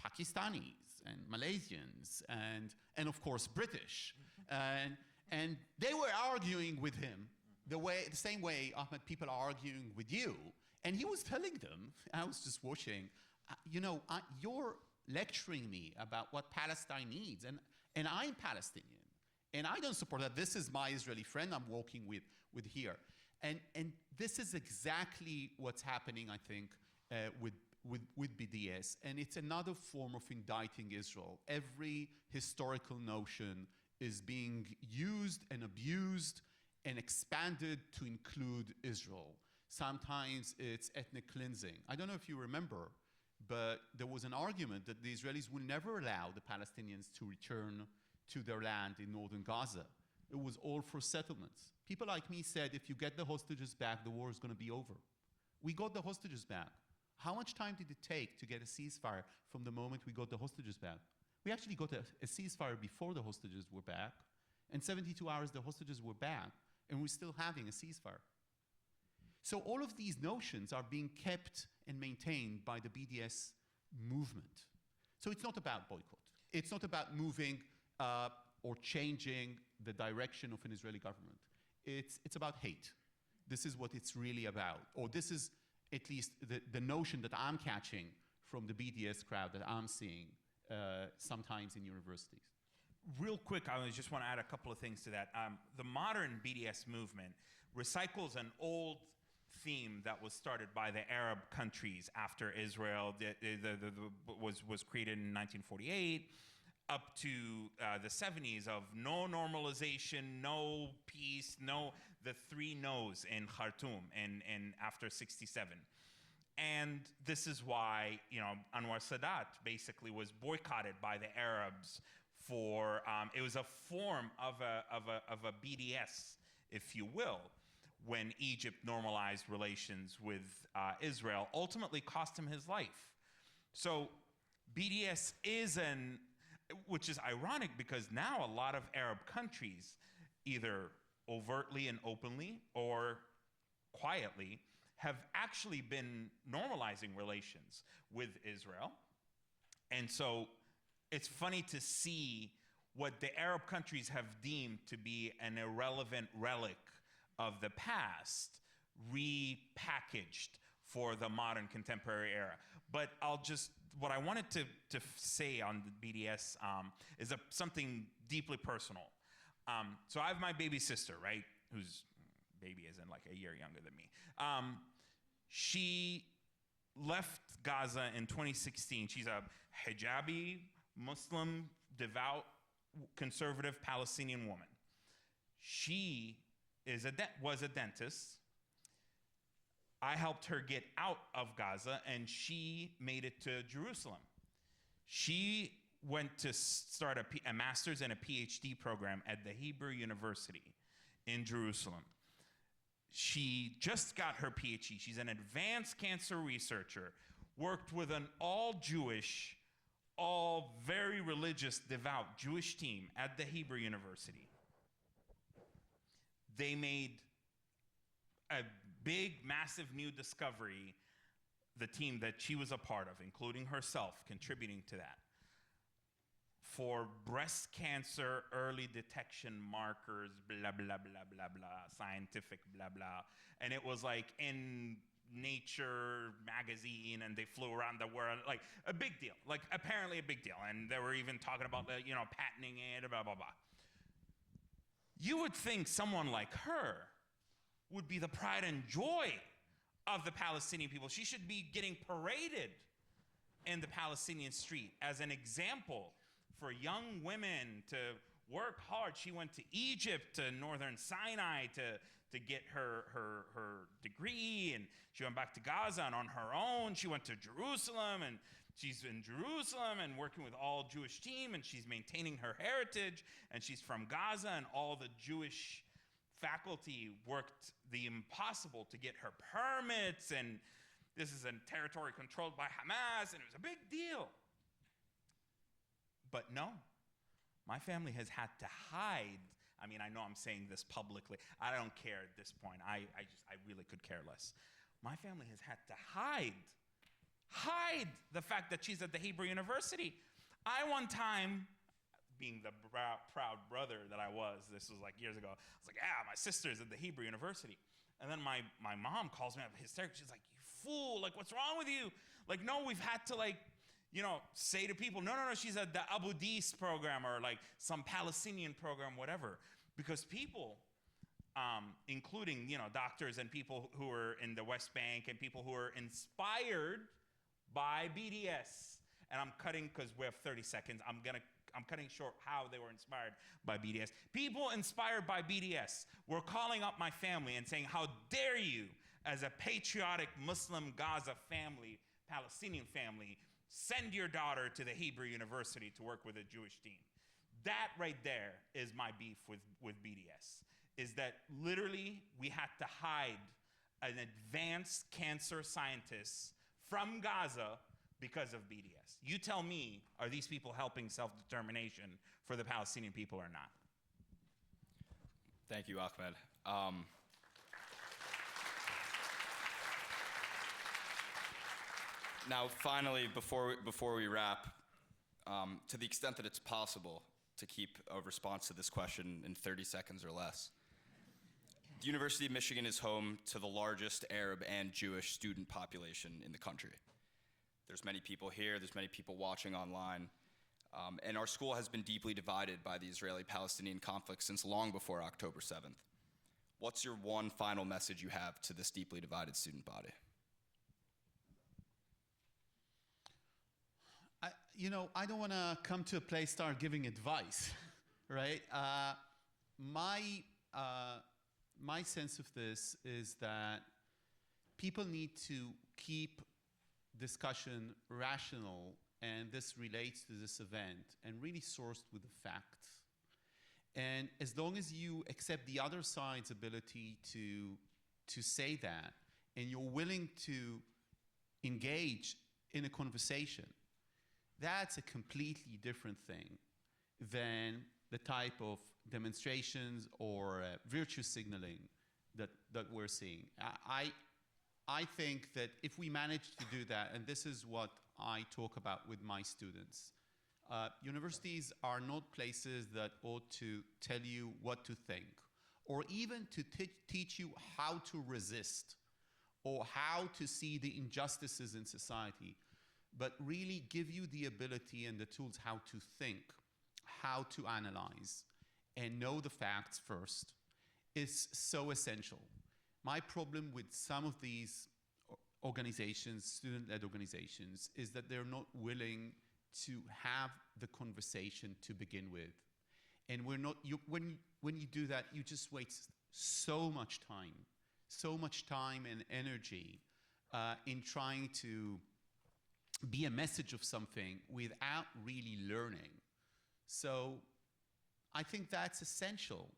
Pakistanis and Malaysians and of course British. And they were arguing with him the same way, Ahmed, people are arguing with you. And he was telling them, I was just watching, you're lecturing me about what Palestine needs, and I'm Palestinian. And I don't support that. This is my Israeli friend I'm walking with here. And this is exactly what's happening, I think, with BDS. And it's another form of indicting Israel. Every historical notion is being used and abused and expanded to include Israel. Sometimes it's ethnic cleansing. I don't know if you remember, but there was an argument that the Israelis will never allow the Palestinians to return to their land in northern Gaza. It was all for settlements. People like me said, if you get the hostages back, the war is going to be over. We got the hostages back. How much time did it take to get a ceasefire from the moment we got the hostages back? We actually got a ceasefire before the hostages were back, and 72 hours the hostages were back, and we're still having a ceasefire. So all of these notions are being kept and maintained by the BDS movement. So it's not about boycott. It's not about moving or changing the direction of an Israeli government. It's about hate. This is what it's really about. Or this is at least the notion that I'm catching from the BDS crowd that I'm seeing sometimes in universities. real quick, I just want to add a couple of things to that. The modern BDS movement recycles an old theme that was started by the Arab countries after Israel was created in 1948 up to the 70s of no normalization, no peace, no, the three no's in Khartoum and after 67. And this is why, Anwar Sadat basically was boycotted by the Arabs for, it was a form of a BDS, if you will, when Egypt normalized relations with Israel, ultimately cost him his life. So BDS is which is ironic because now a lot of Arab countries, either overtly and openly or quietly, have actually been normalizing relations with Israel. And so it's funny to see what the Arab countries have deemed to be an irrelevant relic of the past repackaged for the modern contemporary era. But what I wanted to say on the BDS is something deeply personal. So I have my baby sister, right, whose baby isn't like a year younger than me. She left Gaza in 2016. She's a hijabi, Muslim, devout, conservative Palestinian woman. She was a dentist. I helped her get out of Gaza, and she made it to Jerusalem. She went to start a master's and a PhD program at the Hebrew University in Jerusalem. She just got her PhD. She's an advanced cancer researcher, worked with an all-Jewish, all very religious, devout Jewish team at the Hebrew University. They made a big, massive new discovery, the team that she was a part of, including herself, contributing to that, for breast cancer early detection markers, blah, blah, blah, blah, blah, scientific blah, blah. And it was like in Nature magazine, and they flew around the world, like a big deal, like apparently a big deal. And they were even talking about patenting it, blah, blah, blah. You would think someone like her would be the pride and joy of the Palestinian people. She should be getting paraded in the Palestinian street as an example for young women to work hard. She went to Egypt, to northern Sinai to get her degree, and she went back to Gaza, and on her own she went to Jerusalem, and she's in Jerusalem and working with all Jewish team, and she's maintaining her heritage, and she's from Gaza, and all the Jewish faculty worked the impossible to get her permits, and this is a territory controlled by Hamas, and it was a big deal. But no, my family has had to hide. I mean, I know I'm saying this publicly. I don't care at this point. I really could care less. My family has had to hide the fact that she's at the Hebrew University. I one time, being the proud brother that I was, this was like years ago, I was like, yeah, my sister's at the Hebrew University. And then my mom calls me up hysterical. She's like, you fool, like what's wrong with you? Like, no, we've had to say to people, no, she's at the Abu Dis program or like some Palestinian program, whatever. Because people, including, doctors and people who are in the West Bank and people who are inspired by BDS, and I'm cutting because we have 30 seconds. I'm cutting short how they were inspired by BDS. People inspired by BDS were calling up my family and saying, how dare you, as a patriotic Muslim Gaza family, Palestinian family, send your daughter to the Hebrew University to work with a Jewish team. That right there is my beef with BDS, is that literally we had to hide an advanced cancer scientist from Gaza because of BDS. You tell me, are these people helping self-determination for the Palestinian people or not? Thank you, Ahmed. Now, finally, before we wrap, to the extent that it's possible to keep a response to this question in 30 seconds or less, the University of Michigan is home to the largest Arab and Jewish student population in the country. There's many people here, there's many people watching online. And our school has been deeply divided by the Israeli-Palestinian conflict since long before October 7th. What's your one final message you have to this deeply divided student body? I don't want to come to a place start giving advice, right? My sense of this is that people need to keep discussion rational, and this relates to this event, and really sourced with the facts. And as long as you accept the other side's ability to say that, and you're willing to engage in a conversation, that's a completely different thing than the type of demonstrations or virtue signaling that we're seeing. I think that if we manage to do that, and this is what I talk about with my students, universities are not places that ought to tell you what to think, or even to teach you how to resist, or how to see the injustices in society, but really give you the ability and the tools how to think, how to analyze, and know the facts first is so essential. My problem with some of these organizations, student-led organizations, is that they're not willing to have the conversation to begin with. And when you do that, you just waste so much time and energy in trying to be a message of something without really learning. So I think that's essential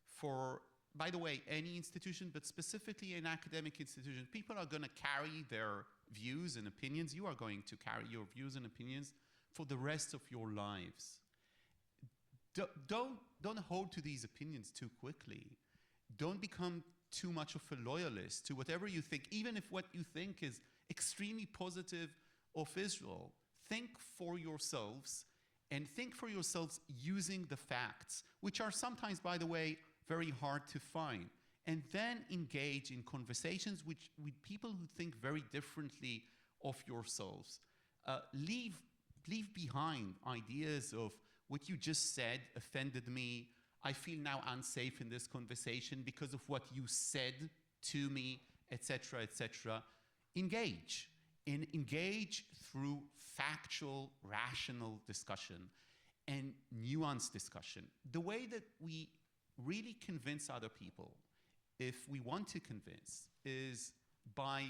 for, by the way, any institution, but specifically an academic institution. People are going to carry their views and opinions. You are going to carry your views and opinions for the rest of your lives. Don't hold to these opinions too quickly. Don't become too much of a loyalist to whatever you think, even if what you think is extremely positive of Israel. Think for yourselves, and think for yourselves using the facts, which are sometimes, by the way, very hard to find, and then engage in conversations with people who think very differently of yourselves. Leave behind ideas of what you just said offended me, I feel now unsafe in this conversation because of what you said to me, etc., etc. Engage through factual, rational discussion and nuanced discussion. The way that we really convince other people, if we want to convince, is by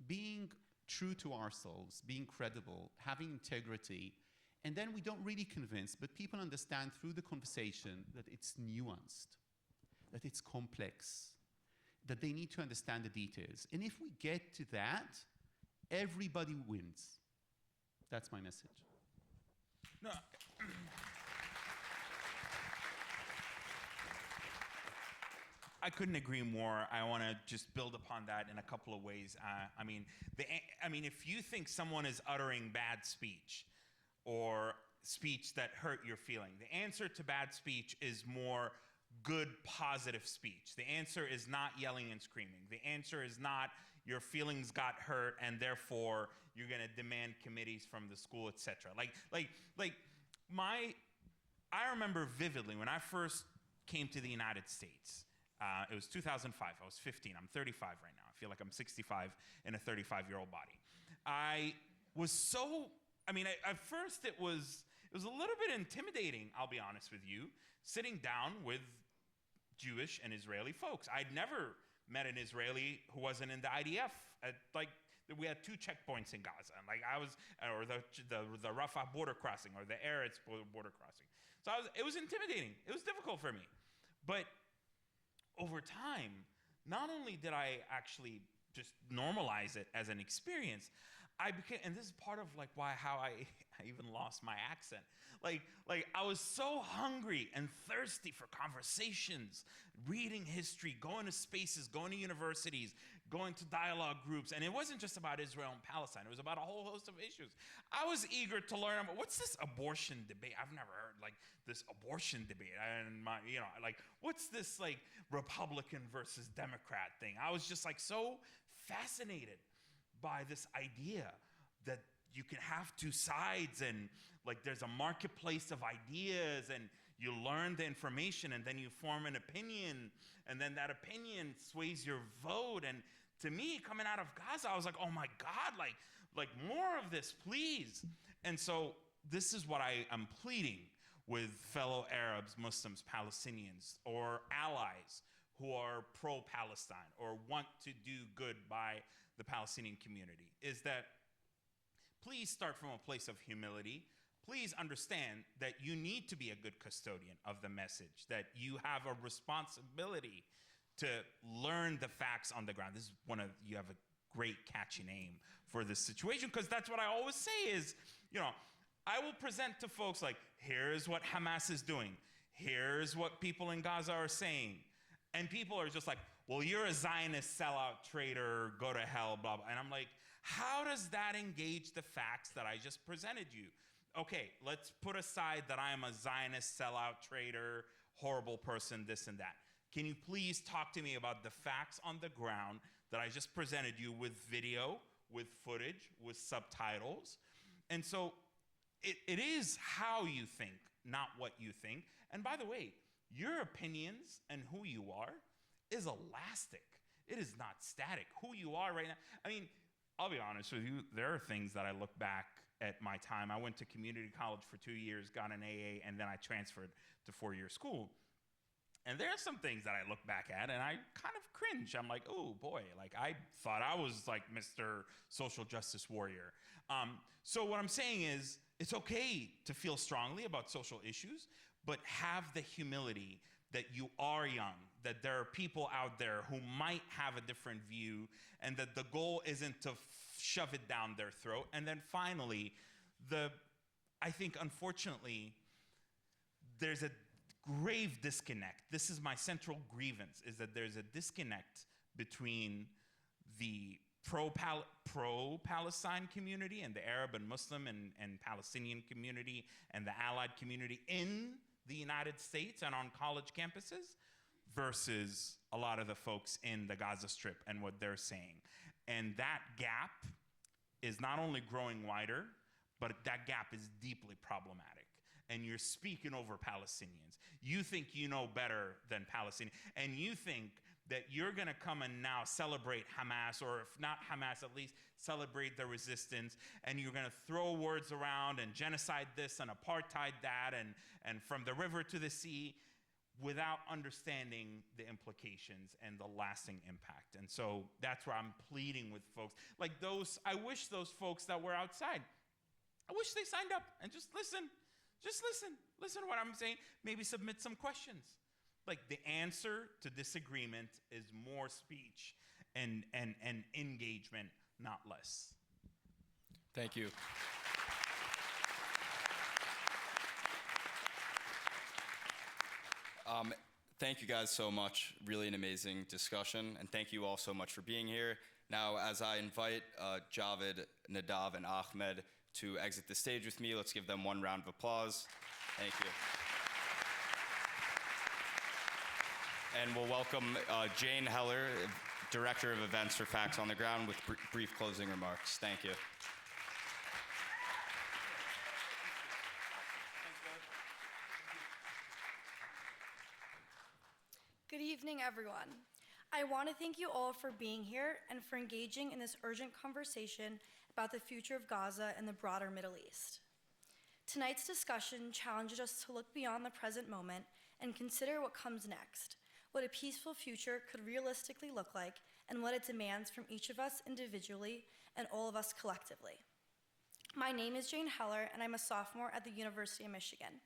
being true to ourselves, being credible, having integrity, and then we don't really convince, but people understand through the conversation that it's nuanced, that it's complex, that they need to understand the details. And if we get to that, everybody wins. That's my message. No. I couldn't agree more. I want to just build upon that in a couple of ways. I mean, if you think someone is uttering bad speech or speech that hurt your feeling, the answer to bad speech is more good, positive speech. The answer is not yelling and screaming. The answer is not your feelings got hurt and therefore you're going to demand committees from the school, etc. I remember vividly when I first came to the United States. It was 2005. I was 15. I'm 35 right now. I feel like I'm 65 in a 35-year-old body. I was so, at first it was a little bit intimidating, I'll be honest with you, sitting down with Jewish and Israeli folks. I'd never met an Israeli who wasn't in the IDF. We had 2 checkpoints in Gaza, and or the Rafah border crossing, or the Eretz border crossing. So it was intimidating. It was difficult for me. But over time, not only did I actually just normalize it as an experience, I became, and this is part of how I even lost my accent. I was so hungry and thirsty for conversations, reading history, going to spaces, going to universities, going to dialogue groups. And it wasn't just about Israel and Palestine. It was about a whole host of issues. I was eager to learn about what's this abortion debate. I've never heard this abortion debate. And what's this Republican versus Democrat thing? I was just so fascinated by this idea that you can have two sides, and like there's a marketplace of ideas, and you learn the information, and then you form an opinion, and then that opinion sways your vote. And to me, coming out of Gaza, I was like, oh my God, like more of this, please. And so this is what I am pleading with fellow Arabs, Muslims, Palestinians, or allies who are pro-Palestine or want to do good by the Palestinian community, is that please start from a place of humility. Please understand that you need to be a good custodian of the message, that you have a responsibility to learn the facts on the ground. This is you have a great catchy name for this situation, because that's what I always say is, I will present to folks like, here's what Hamas is doing. Here's what people in Gaza are saying. And people are just like, well, you're a Zionist sellout traitor, go to hell, blah, blah. And I'm like, how does that engage the facts that I just presented you? Okay, let's put aside that I am a Zionist sellout traitor, horrible person, this and that. Can you please talk to me about the facts on the ground that I just presented you with video, with footage, with subtitles? And so it is how you think, not what you think. And by the way, your opinions and who you are is elastic. It is not static. Who you are right now. I mean, I'll be honest with you, there are things that I look back at my time. I went to community college for 2 years, got an AA, and then I transferred to 4-year school. And there are some things that I look back at and I kind of cringe. I'm like, oh boy, like I thought I was like Mr. Social Justice Warrior. So what I'm saying is, it's okay to feel strongly about social issues, but have the humility that you are young, that there are people out there who might have a different view, and that the goal isn't to shove it down their throat. And then finally, I think unfortunately, there's a grave disconnect. This is my central grievance, is that there's a disconnect between the pro-Palestine community and the Arab and Muslim and Palestinian community and the allied community in the United States and on college campuses versus a lot of the folks in the Gaza Strip and what they're saying. And that gap is not only growing wider, but that gap is deeply problematic. And you're speaking over Palestinians. You think you know better than Palestinians. And you think that you're gonna come and now celebrate Hamas, or if not Hamas, at least celebrate the resistance, and you're gonna throw words around and genocide this and apartheid that and from the river to the sea, without understanding the implications and the lasting impact. And so that's where I'm pleading with folks. Like I wish those folks that were outside, I wish they signed up and just listen. Just listen to what I'm saying. Maybe submit some questions. Like the answer to disagreement is more speech and engagement, not less. Thank you. Thank you guys so much. Really an amazing discussion. And thank you all so much for being here. Now, as I invite Javed, Nadav, and Ahmed to exit the stage with me, let's give them one round of applause. Thank you. And we'll welcome Jane Heller, Director of Events for Facts on the Ground, with brief closing remarks. Thank you. Good evening, everyone. I want to thank you all for being here and for engaging in this urgent conversation about the future of Gaza and the broader Middle East. Tonight's discussion challenges us to look beyond the present moment and consider what comes next, what a peaceful future could realistically look like, and what it demands from each of us individually and all of us collectively. My name is Jane Heller, and I'm a sophomore at the University of Michigan.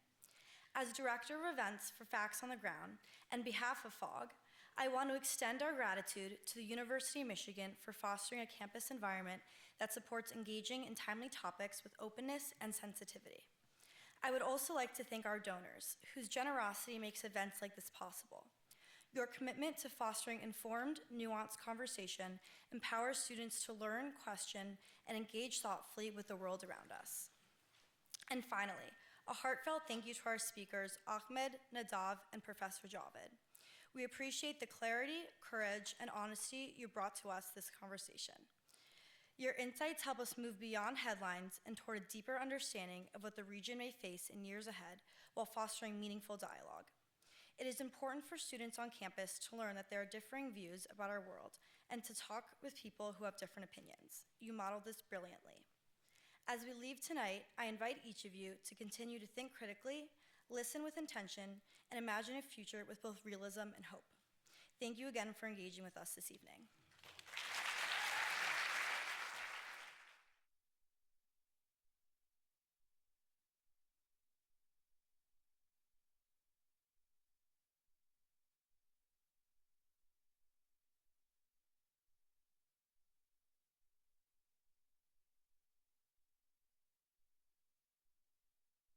As Director of Events for Facts on the Ground, and behalf of FOG, I want to extend our gratitude to the University of Michigan for fostering a campus environment that supports engaging in timely topics with openness and sensitivity. I would also like to thank our donors, whose generosity makes events like this possible. Your commitment to fostering informed, nuanced conversation empowers students to learn, question, and engage thoughtfully with the world around us. And finally, a heartfelt thank you to our speakers, Ahmed, Nadav, and Professor Javed. We appreciate the clarity, courage, and honesty you brought to us this conversation. Your insights help us move beyond headlines and toward a deeper understanding of what the region may face in years ahead while fostering meaningful dialogue. It is important for students on campus to learn that there are differing views about our world and to talk with people who have different opinions. You modeled this brilliantly. As we leave tonight, I invite each of you to continue to think critically, listen with intention, and imagine a future with both realism and hope. Thank you again for engaging with us this evening.